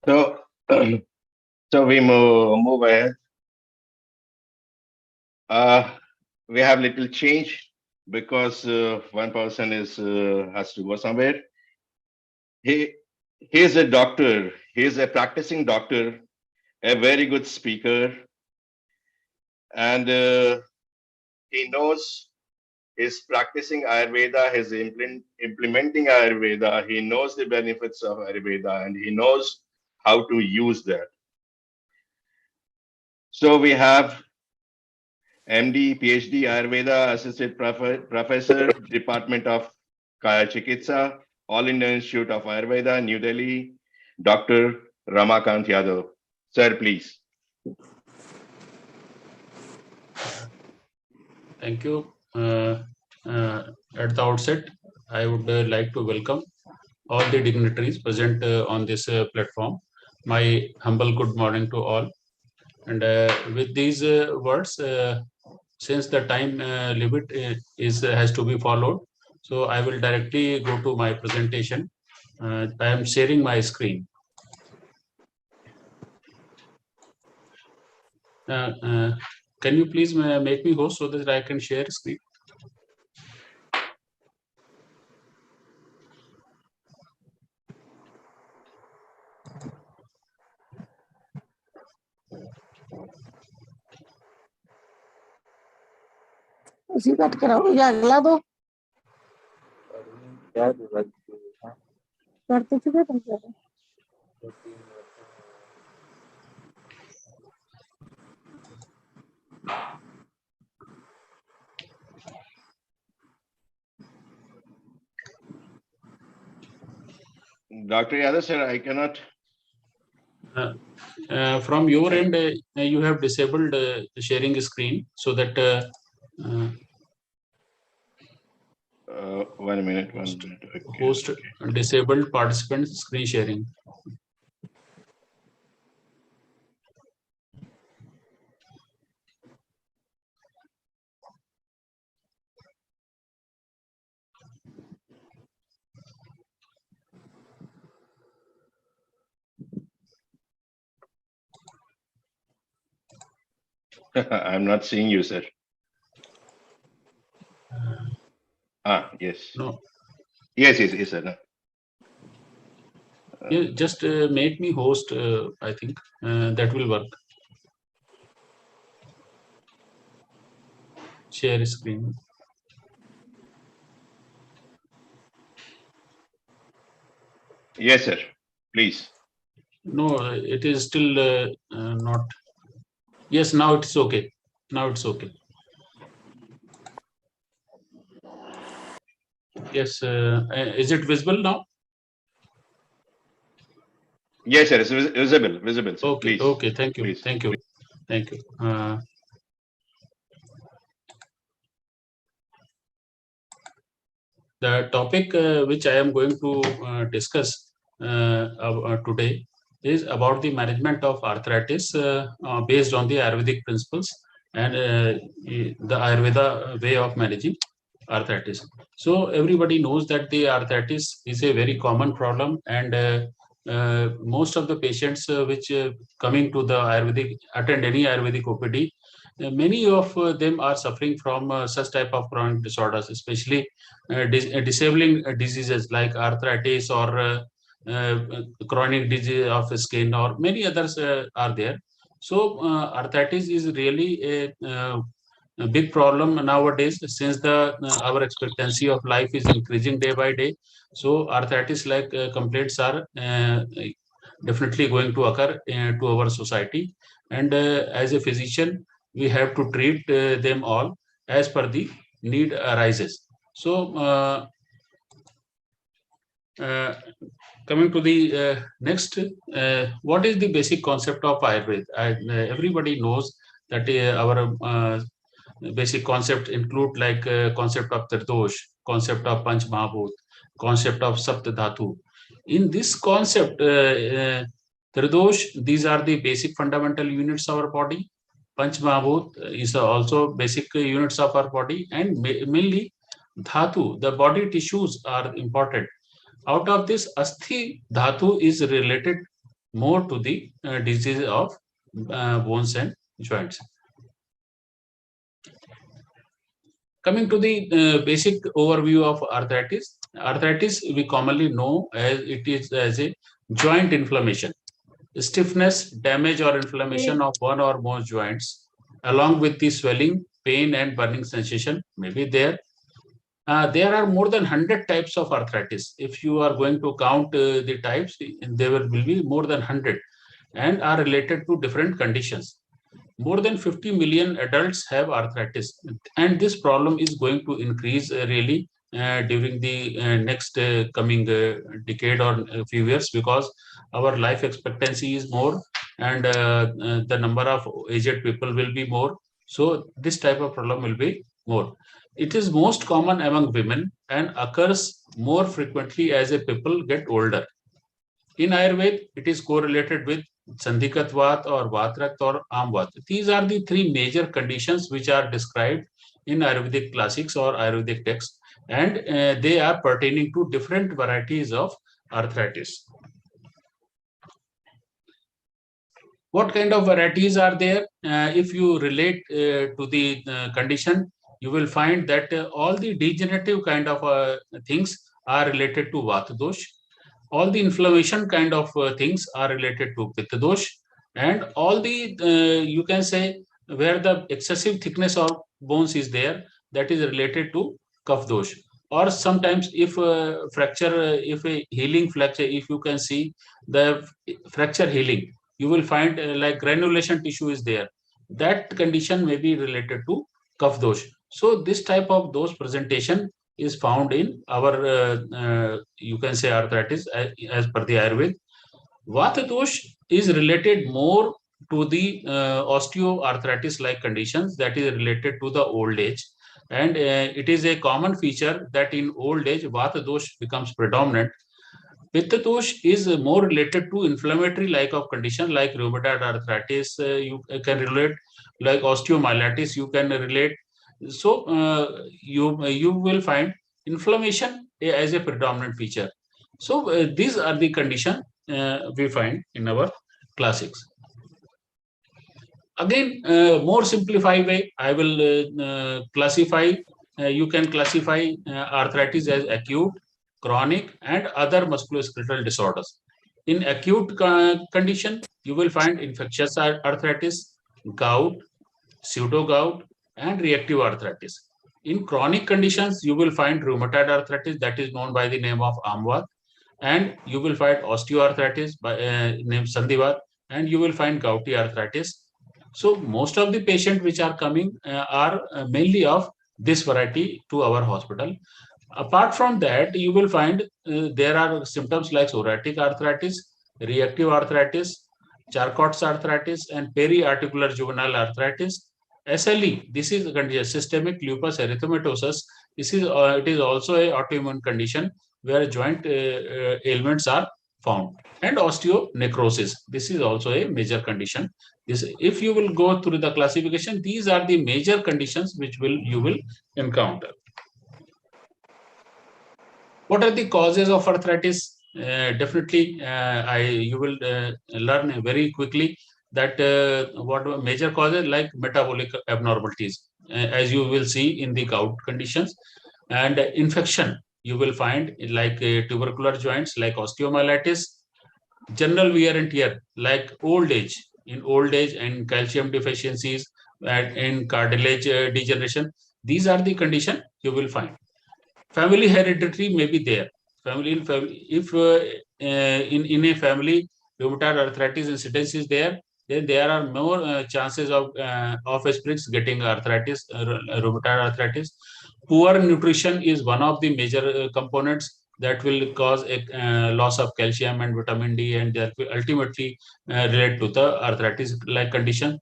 So, so we move ahead. We have little change because one person is has to go somewhere. He he is a doctor. He is a practicing doctor, a very good speaker, and he knows he's practicing Ayurveda. He's implementing Ayurveda. He knows the benefits of Ayurveda, and he knows how to use that. So we have MD, PhD, Ayurveda, Associate Professor, Department of Kaya Chikitsa, All India Institute of Ayurveda, New Delhi, Dr. Ramakant Yadav. Sir, please. Thank you. At the outset, I would like to welcome all the dignitaries present on this platform. My humble good morning to all. And with these words, since the time limit is has to be followed, so I will directly go to my presentation. I am sharing my screen. Can you please make me host so that I can share screen? उसी cut कराओ या अगला दो करते थे तुम Dr. Yadav, sir, I cannot. From your end, you have disabled sharing screen so that 1 minute, 1 minute. Okay, host okay. disabled participant screen sharing. I'm not seeing you, sir. Yes. No. Yes, sir. No. Just make me host, I think that will work. Share screen. Yes, sir. Please. No, it is still not. Yes, now it's okay. Now it's okay. Yes, is it visible now? Yes, sir. It's visible. Visible, sir. Okay. Please. Okay. Thank you. Please. Thank you. Thank you. The topic which I am going to discuss today is about the management of arthritis based on the Ayurvedic principles and the Ayurveda way of managing arthritis. So everybody knows that the arthritis is a very common problem, and most of the patients which coming to the Ayurvedic, attend any Ayurvedic OPD, many of them are suffering from such type of chronic disorders, especially disabling diseases like arthritis or chronic disease of skin, or many others are there. So arthritis is really a big problem nowadays, since the our expectancy of life is increasing day by day. So arthritis like complaints are definitely going to occur to our society, and as a physician we have to treat them all as per the need arises. So coming to the next, what is the basic concept of Ayurveda? Everybody knows that our basic concept include like concept of Tirdosh, concept of Panch Mahabhut, concept of Sapt Dhatu. In this concept, Tirdosh, these are the basic fundamental units of our body. Panch Mahabhut is also basic units of our body, and mainly Dhatu, the body tissues are important. Out of this, Asthi Dhatu is related more to the disease of bones and joints. Coming to the basic overview of arthritis, arthritis we commonly know as it is as a joint inflammation, stiffness, damage or inflammation of one or more joints, along with the swelling, pain and burning sensation may be there. There are more than 100 types of arthritis. If you are going to count the types, there will be more than 100 and are related to different conditions. More than 50 million adults have arthritis, and this problem is going to increase really during the next coming decade or a few years, because our life expectancy is more, and the number of aged people will be more. So this type of problem will be more. It is most common among women and occurs more frequently as a people get older. In Ayurveda, it is correlated with Sandhikat Vat or Vatrak or Amvat. These are the three major conditions which are described in Ayurvedic classics or Ayurvedic texts, and they are pertaining to different varieties of arthritis. What kind of varieties are there? If you relate to the condition, you will find that all the degenerative kind of things are related to Vata dosh. All the inflammation kind of things are related to Pitta dosh, and all the you can say where the excessive thickness of bones is there, that is related to Kapha dosh. Or sometimes if fracture, if a healing fracture, if you can see the fracture healing, you will find like granulation tissue is there. That condition may be related to Kapha dosh. So this type of dose presentation is found in our you can say arthritis as per the Ayurveda. Vata dosh is related more to the osteoarthritis like conditions, that is related to the old age, and it is a common feature that in old age Vata dosh becomes predominant. Pitta dosh is more related to inflammatory like of condition like rheumatoid arthritis. You can relate like osteomyelitis. You can relate. So you will find inflammation as a predominant feature. So these are the condition we find in our classics. Again, more simplified way, I will classify. You can classify arthritis as acute, chronic, and other musculoskeletal disorders. In acute condition, you will find infectious arthritis, gout, pseudo gout, and reactive arthritis. In chronic conditions, you will find rheumatoid arthritis, that is known by the name of Amvat, and you will find osteoarthritis by name Sandivar, and you will find gouty arthritis. So most of the patients which are coming are mainly of this variety to our hospital. Apart from that, you will find there are symptoms like psoriatic arthritis, reactive arthritis, Charcot's arthritis, and periarticular juvenile arthritis. SLE, this is a condition, systemic lupus erythematosus. It is also a autoimmune condition where joint ailments are found. And osteonecrosis, this is also a major condition. If you will go through the classification, these are the major conditions which you will encounter. What are the causes of arthritis? Definitely, you will learn very quickly that what major causes like metabolic abnormalities, as you will see in the gout conditions, and infection. You will find like tubercular joints, like osteomyelitis, general wear and tear, like old age, in old age, and calcium deficiencies, and in cartilage degeneration. These are the condition you will find. Family hereditary may be there. If in a family rheumatoid arthritis incidence is there, then there are more chances of offsprings getting arthritis, rheumatoid arthritis. Poor nutrition is one of the major components that will cause a loss of calcium and vitamin D, and that will ultimately relate to the arthritis-like condition.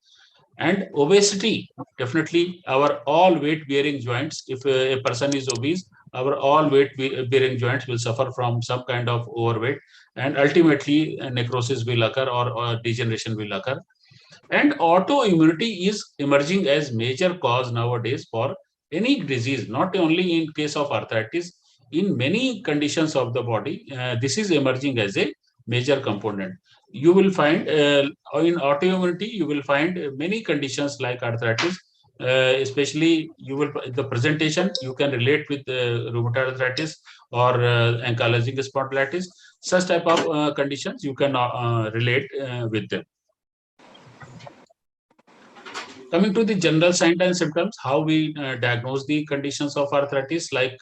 And obesity, definitely our all weight bearing joints, if a person is obese, our all weight bearing joints will suffer from some kind of overweight, and ultimately necrosis will occur, or degeneration will occur. And autoimmunity is emerging as major cause nowadays for any disease, not only in case of arthritis, in many conditions of the body. This is emerging as a major component. You will find in autoimmunity, you will find many conditions like arthritis, especially the presentation you can relate with rheumatoid arthritis or ankylosing spondylitis. Such type of conditions you can relate with them. Coming to the general signs and symptoms, how we diagnose the conditions of arthritis, like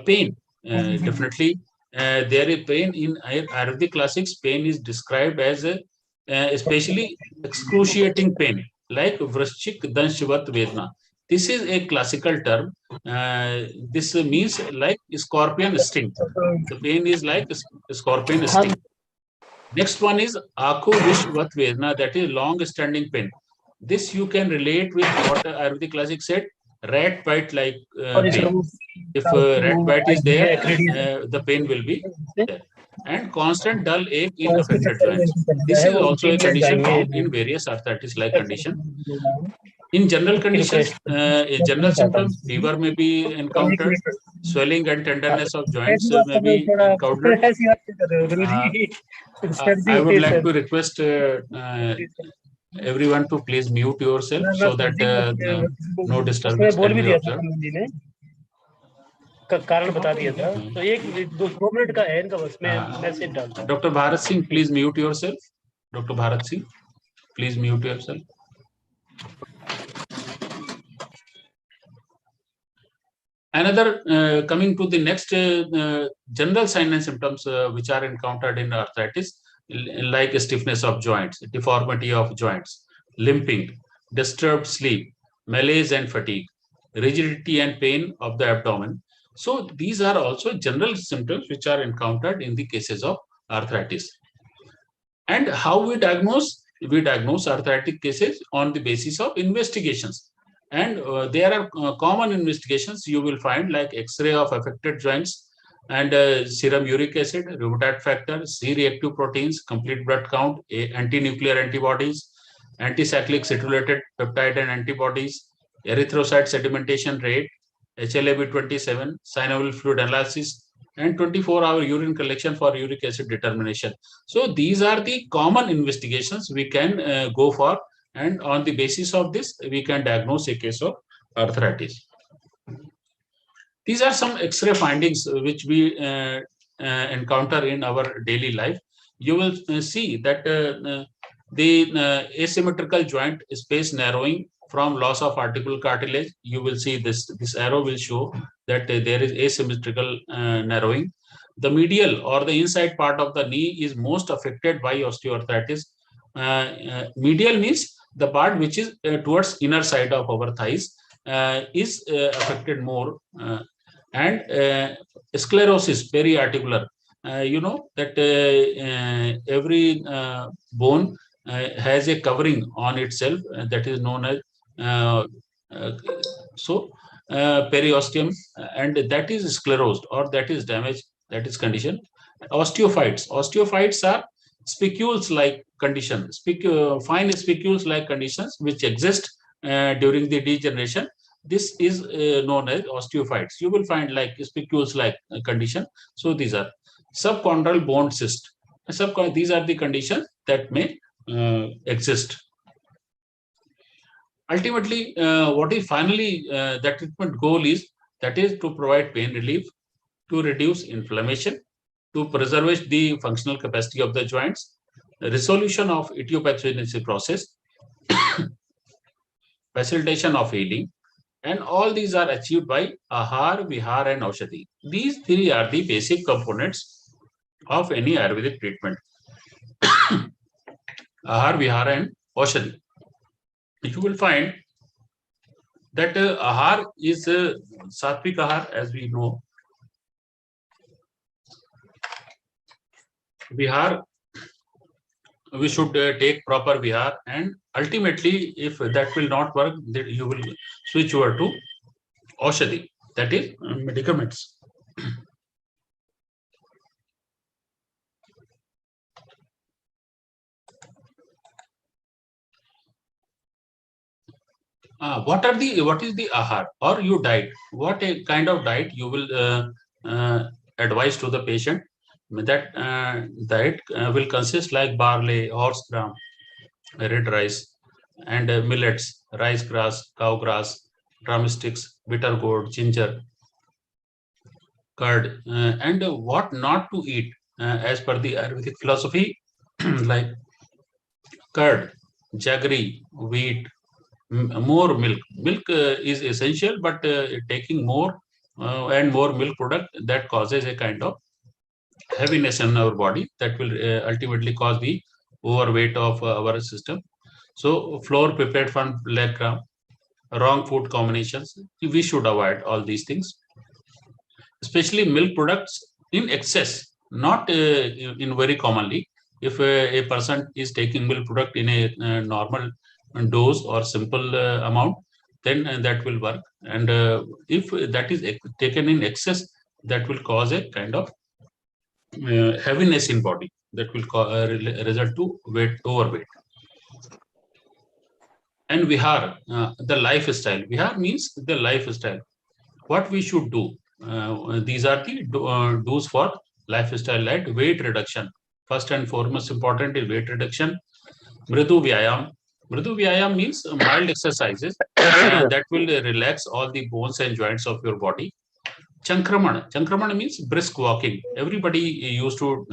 pain. Definitely, there is pain in Ayurvedic classics. Pain is described as especially excruciating pain, like vrashchik danshvat vedna. This is a classical term. This means like scorpion sting. The pain is like scorpion sting. Next one is Aku Vishvat Vedna, that is long-standing pain. This you can relate with what Ayurvedic classic said, rat bite like pain. If rat bite is there, the pain will be there. And constant dull ache in affected joints. This is also a condition found in various arthritis-like condition. In general conditions, general symptoms, fever may be encountered, swelling and tenderness of joints may be encountered. I would like to request everyone to please mute yourself so that no disturbance can be observed. का कारण बता दिया था, तो एक दो minute का है इनका, बस मैं मैसेज डालता हूं. Dr. Bharat Singh, please mute yourself. Dr. Bharat Singh, please mute yourself. Another, coming to the next general signs and symptoms which are encountered in arthritis, like stiffness of joints, deformity of joints, limping, disturbed sleep, malaise and fatigue, rigidity and pain of the abdomen. So these are also general symptoms which are encountered in the cases of arthritis. And how we diagnose? We diagnose arthritic cases on the basis of investigations. And there are common investigations you will find, like X-ray of affected joints, and serum uric acid, rheumatoid factor, C-reactive proteins, complete blood count, anti-nuclear antibodies, anticyclic cetylated peptide and antibodies, erythrocyte sedimentation rate, HLA-B27, synovial fluid analysis, and 24-hour urine collection for uric acid determination. So these are the common investigations we can go for, And on the basis of this, we can diagnose a case of arthritis. These are some X-ray findings which we encounter in our daily life. You will see that the asymmetrical joint space narrowing from loss of articular cartilage. You will see this arrow will show that there is asymmetrical narrowing. The medial or the inside part of the knee is most affected by osteoarthritis. Medial means the part which is towards inner side of our thighs is affected more. And sclerosis periarticular. You know that every bone has a covering on itself that is known as periosteum, and that is sclerosed or that is damaged, that is condition. Osteophytes are spicules-like condition, fine spicules-like conditions which exist during the degeneration. This is known as osteophytes. You will find like spicules-like condition. So these are subchondral bone cyst. These are the conditions that may exist. Ultimately, what is finally the treatment goal is, that is to provide pain relief, to reduce inflammation, to preserve the functional capacity of the joints, resolution of idiopathogenesis process, facilitation of healing, and all these are achieved by Ahar, Vihar, and Aushadhi. These three are the basic components of any Ayurvedic treatment. Ahar, Vihar, and Aushadhi. You will find that Ahar is Sattvic Ahar, as we know. Vihar, we should take proper Vihar, and ultimately, if that will not work, then you will switch over to Aushadhi, that is medicaments. What is the Ahar or your diet? What a kind of diet you will advise to the patient? That diet will consist like barley, horse gram, red rice, and millets, rice grass, cow grass, drumsticks, bitter gourd, ginger, curd, and what not to eat as per the Ayurvedic philosophy, like curd, jaggery, wheat, more milk. Milk is essential, but taking more and more milk product, that causes a kind of heaviness in our body that will ultimately cause the overweight of our system. So flour prepared from black gram, wrong food combinations, we should avoid all these things, especially milk products in excess, not in very commonly. If a person is taking milk product in a normal dose or simple amount, then that will work. And if that is taken in excess, that will cause a kind of heaviness in body that will result to overweight. And Vihar, the lifestyle. Vihar means the lifestyle. What we should do. These are the do's for lifestyle, like weight reduction. First and foremost important is weight reduction. Mridu Vyayam. Mridu Vyayam means mild exercises that will relax all the bones and joints of your body. Chankraman. Chankraman means brisk walking. Everybody used to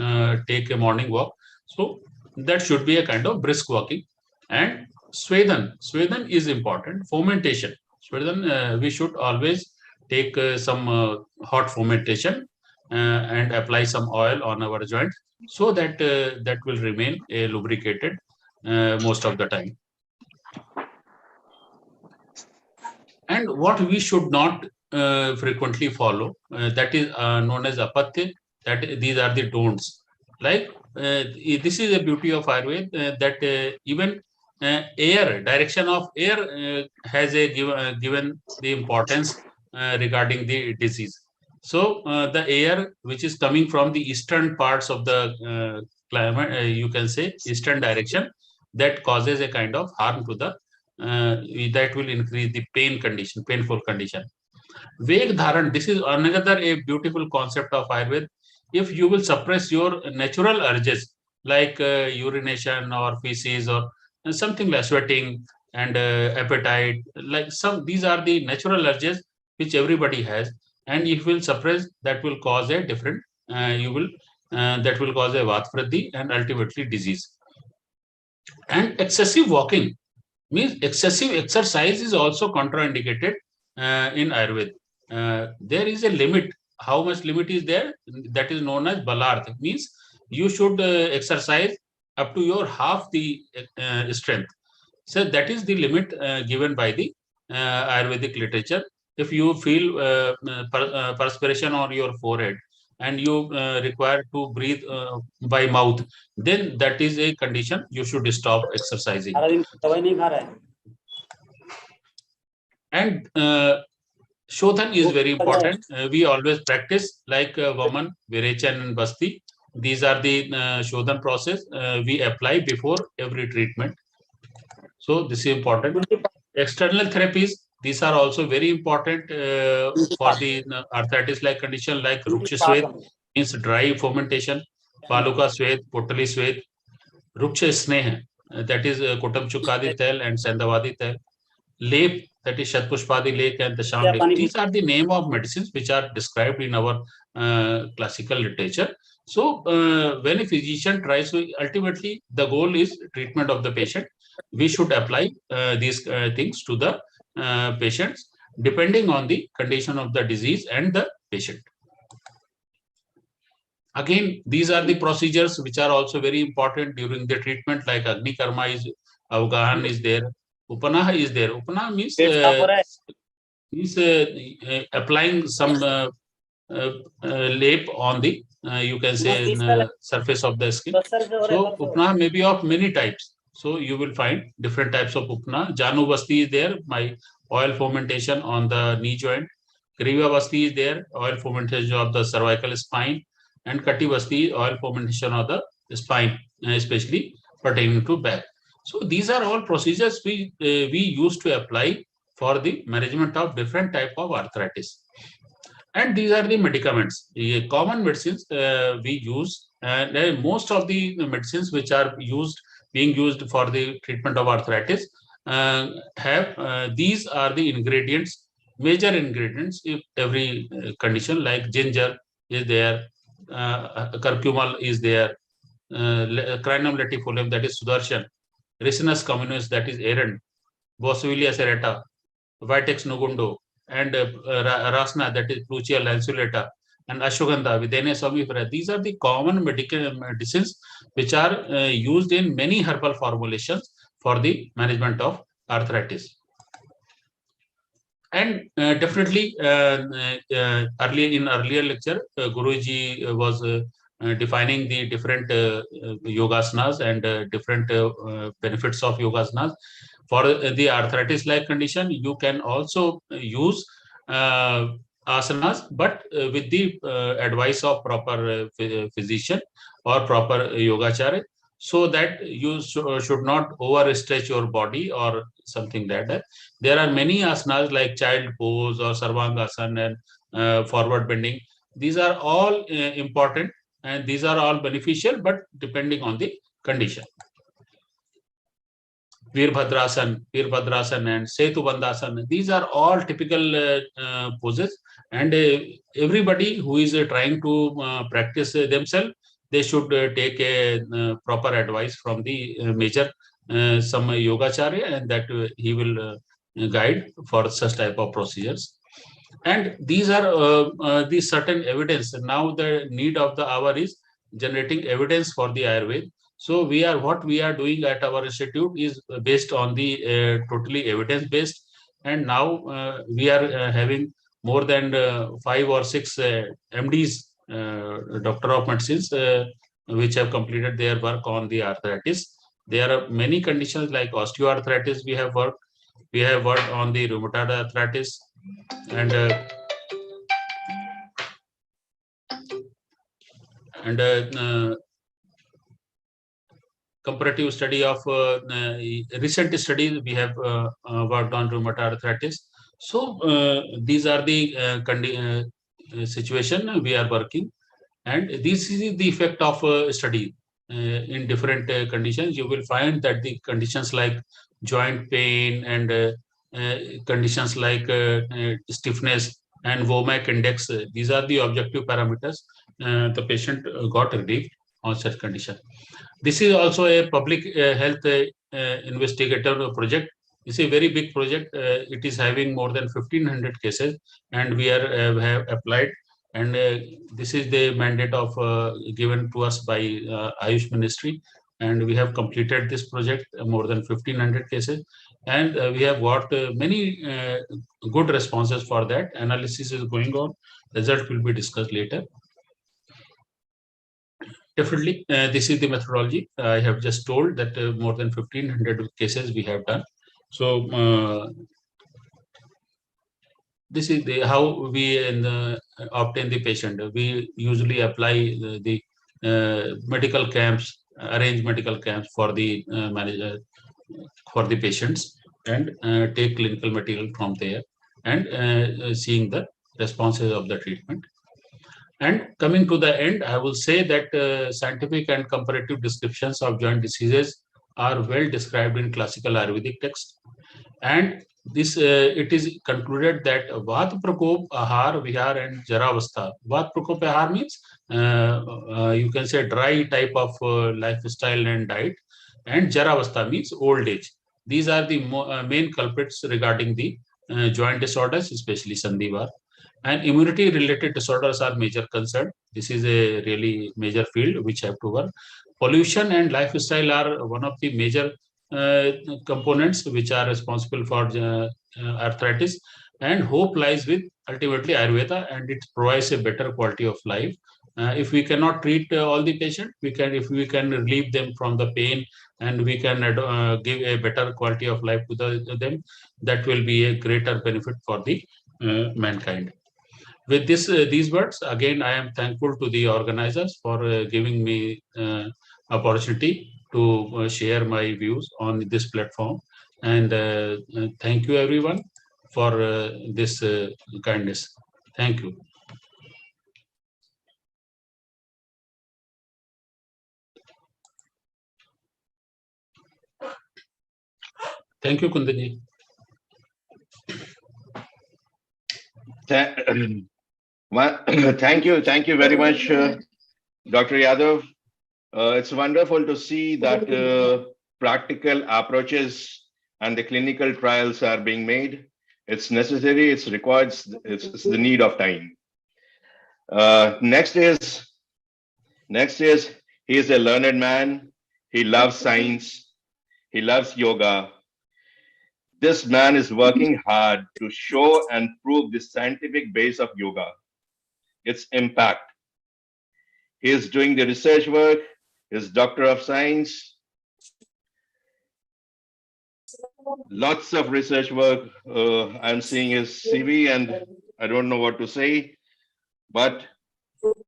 take a morning walk. So that should be a kind of brisk walking. And Swedan. Swedan is important. Fomentation. Swedan, we should always take some hot fomentation and apply some oil on our joint, so that that will remain lubricated most of the time. And what we should not frequently follow, that is known as apatya, that these are the don'ts. Like this is a beauty of Ayurveda, that even air, direction of air has a given the importance regarding the disease. So the air which is coming from the eastern parts of the climate, you can say eastern direction, that causes a kind of harm to the that will increase the painful condition. Veg dharan, this is another a beautiful concept of Ayurveda. If you will suppress your natural urges like urination or feces or something like sweating and appetite, like these are the natural urges which everybody has, and if you will suppress, that will cause a different, that will cause a Vatvriddhi and ultimately disease. And excessive walking means excessive exercise is also contraindicated in Ayurveda. There is a limit. How much limit is there? That is known as balarth. Means you should exercise up to your half the strength. So that is the limit given by the Ayurvedic literature. If you feel perspiration on your forehead and you require to breathe by mouth, then that is a condition you should stop exercising. And Shodhan is very important. We always practice like Vaman, Virechan and Basti. These are the Shodhan process we apply before every treatment. So this is important. External therapies, these are also very important for the arthritis-like condition like Ruksha Swet, means dry fermentation, Paluka Swet, Potali Swet, Ruksha Sneh, that is Kutam Chukadi Tel and Sandavadi Tel, Lep, that is Shatpushpadi Lake and the Sham Lake. These are the name of medicines which are described in our classical literature. So when a physician tries to, ultimately the goal is treatment of the patient. We should apply these things to the patients depending on the condition of the disease and the patient. Again, these are the procedures which are also very important during the treatment, like Agni Karma is, Avgahan is there, Upanaha is there. Upanaha means applying some lap on the, you can say, surface of the skin. So Upanaha may be of many types. So you will find different types of Upanaha. Janu Basti is there, my oil fermentation on the knee joint. Kriva Basti is there, oil fermentation of the cervical spine. And Kati Basti, oil fermentation of the spine, especially pertaining to back. So these are all procedures we used to apply for the management of different type of arthritis. And these are the medicaments, the common medicines we use, and most of the medicines which are being used for the treatment of arthritis these are the ingredients, major ingredients in every condition, like ginger is there, curcumal is there, Crinum latifolium, that is Sudarshan, Ricinus communis, that is Aaron, Boswellia serrata, Vitex nugundo, and Rasna, that is Pluchia lanceolata, and Ashwagandha, Videna somnifera. These are the common medicines which are used in many herbal formulations for the management of arthritis. And definitely, earlier lecture, Guruji was defining the different yogasanas and different benefits of yogasanas. For the arthritis-like condition, you can also use asanas, but with the advice of proper physician or proper yogacharya, so that you should not overstretch your body or something like that. There are many asanas like child pose or sarvangasana and forward bending. These are all important and these are all beneficial, but depending on the condition. Veerbhadrasana and Setubandhasana. These are all typical poses, and everybody who is trying to practice themselves, they should take a proper advice from the major some yogacharya, and that he will guide for such type of procedures. And these are the certain evidence. Now the need of the hour is generating evidence for the Ayurveda. So what we are doing at our institute is based on the totally evidence based. And now we are having more than 5 or 6 MDs, Doctor of Medicines, which have completed their work on the arthritis. There are many conditions like osteoarthritis we have worked. We have worked on the rheumatoid arthritis and comparative study of recent studies we have worked on rheumatoid arthritis. So these are the situation we are working, and this is the effect of study. in different conditions, you will find that the conditions like joint pain and conditions like stiffness and WOMAC index, these are the objective parameters. The patient got relief on such condition. This is also a public health investigator project. It's a very big project. It is having more than 1,500 cases, and we have applied. And this is the mandate of given to us by Ayush Ministry, and we have completed this project more than 1,500 cases, and we have got many good responses for that. Analysis is going on. Result will be discussed later. Definitely, this is the methodology. I have just told that more than 1,500 cases we have done. So this is how we obtain the patient. We usually apply the medical camps, arrange medical camps for the manager, for the patients, and take clinical material from there, and seeing the responses of the treatment. And coming to the end, I will say that scientific and comparative descriptions of joint diseases are well described in classical Ayurvedic texts. And this it is concluded that Vat Prakop, Ahar, Vihar, and Jaravastha. Vat Prakop Ahar means you can say dry type of lifestyle and diet, and Jaravastha means old age. These are the main culprits regarding the joint disorders, especially Sandivar. And immunity-related disorders are major concern. This is a really major field which have to work. Pollution and lifestyle are one of the major components which are responsible for arthritis. And hope lies with ultimately Ayurveda, and it provides a better quality of life. If we cannot treat all the patients, if we can relieve them from the pain, and we can give a better quality of life to them, that will be a greater benefit for the mankind. With these words, again, I am thankful to the organizers for giving me opportunity to share my views on this platform. And thank you, everyone, for this kindness. Thank you. Thank you, Kundanji. Thank you very much, Dr. Yadav. It's wonderful to see that practical approaches and the clinical trials are being made. It's necessary, it's required, it's the need of time. Next is, he is a learned man. He loves science. He loves yoga. This man is working hard to show and prove the scientific base of yoga, its impact. He is doing the research work, is Doctor of Science, lots of research work. I'm seeing his CV and I don't know what to say, but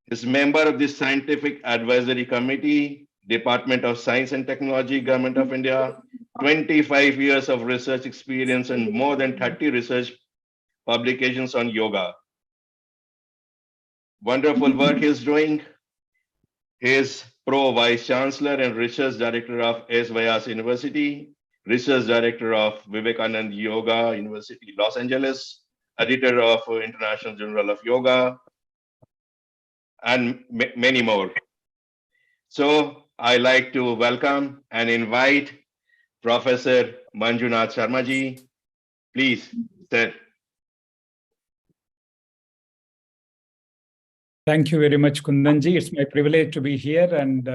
he's member of the Scientific Advisory Committee, Department of Science and Technology, Government of India, 25 years of research experience and more than 30 research publications on yoga. Wonderful work he's doing. He is Pro Vice Chancellor and Research Director of S. Vyas University, Research Director of Vivekananda Yoga University, Los Angeles, Editor of International Journal of Yoga, and many more. So I like to welcome and invite Professor Manjunath Sharmaji. Please, sir. Thank you very much, Kundanji. It's my privilege to be here, and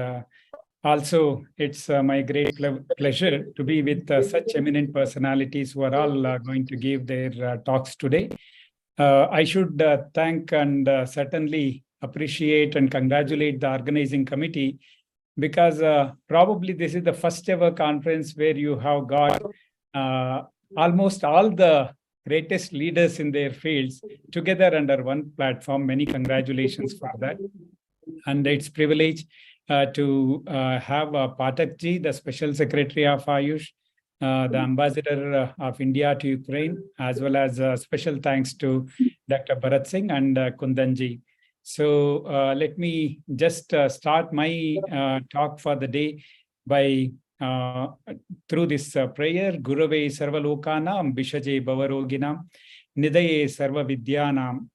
also it's my great pleasure to be with such eminent personalities who are all going to give their talks today. I should thank and certainly appreciate and congratulate the organizing committee, because probably this is the first ever conference where you have got almost all the greatest leaders in their fields together under one platform. Many congratulations for that. And it's privilege to have Pathak ji, the Special Secretary of Ayush, the Ambassador of India to Ukraine, as well as special thanks to Dr. Bharat Singh and Kundanji. So let me just start my talk for the day by through this prayer. Gurave Sarvalokanam Bishaje Bhavaroginam Nidaye Sarva Vidyanam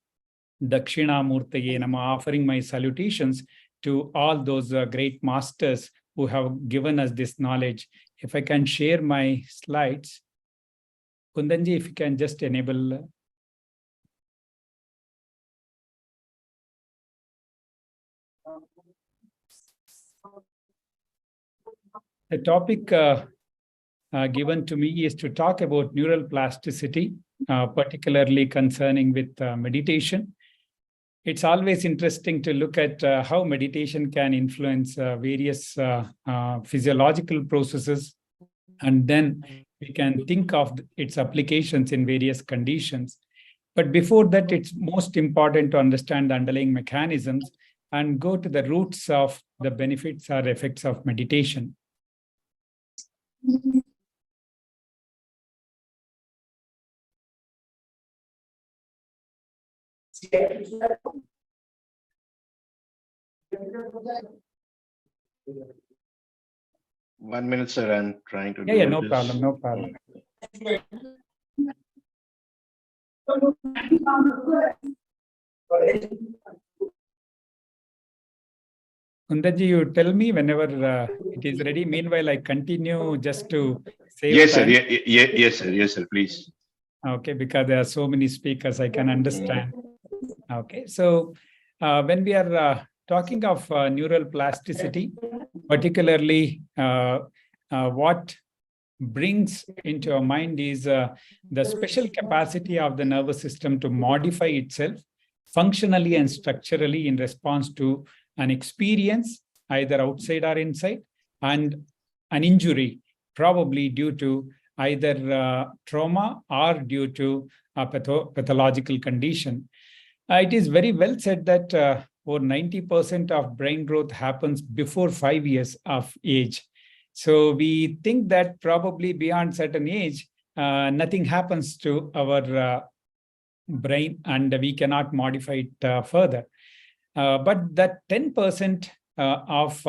Dakshinamurtaye Nama, offering my salutations to all those great masters who have given us this knowledge. If I can share my slides. Kundanji, if you can just enable. The topic given to me is to talk about neural plasticity, particularly concerning with meditation. It's always interesting to look at how meditation can influence various physiological processes, and then we can think of its applications in various conditions. But before that, it's most important to understand the underlying mechanisms and go to the roots of the benefits or effects of meditation. One minute, sir. I'm trying to do Yeah, no this. problem, no problem. Kundaji, you tell me whenever it is ready. Meanwhile, I continue just to save Yes, time. sir. Yes, sir. Yes, sir. Please. Okay, because there are so many speakers, I can understand. Okay, so when we are talking of neural plasticity, particularly what brings into our mind is the special capacity of the nervous system to modify itself functionally and structurally in response to an experience, either outside or inside, and an injury, probably due to either trauma or due to a pathological condition. It is very well said that over 90% of brain growth happens before 5 years of age. So we think that probably beyond certain age, nothing happens to our brain and we cannot modify it further. But that 10% of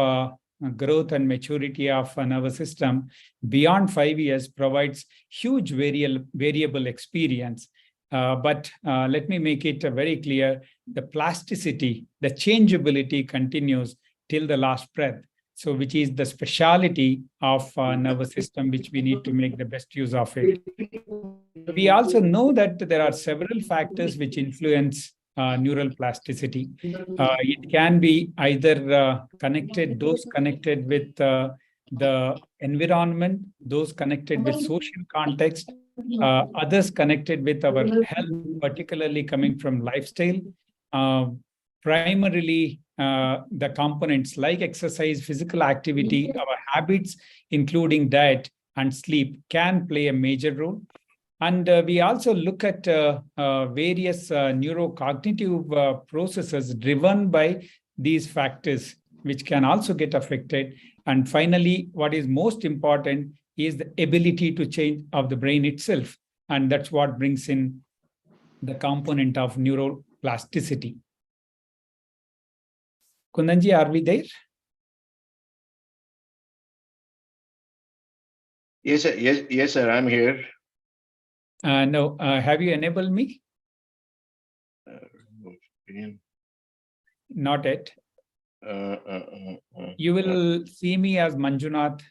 growth and maturity of a nervous system beyond 5 years provides huge variable experience. But let me make it very clear, the plasticity, the changeability continues till the last breath. So which is the speciality of nervous system, which we need to make the best use of it. We also know that there are several factors which influence neural plasticity. It can be either those connected with the environment, those connected with social context, others connected with our health, particularly coming from lifestyle. Primarily, the components like exercise, physical activity, our habits, including diet and sleep, can play a major role. And we also look at various neurocognitive processes driven by these factors, which can also get affected. And finally, what is most important is the ability to change of the brain itself. And that's what brings in the component of neuroplasticity. Kundanji, are we there? Yes, sir. Yes, sir. I'm here. No, have you enabled me? Not yet. You will see me as Manjunath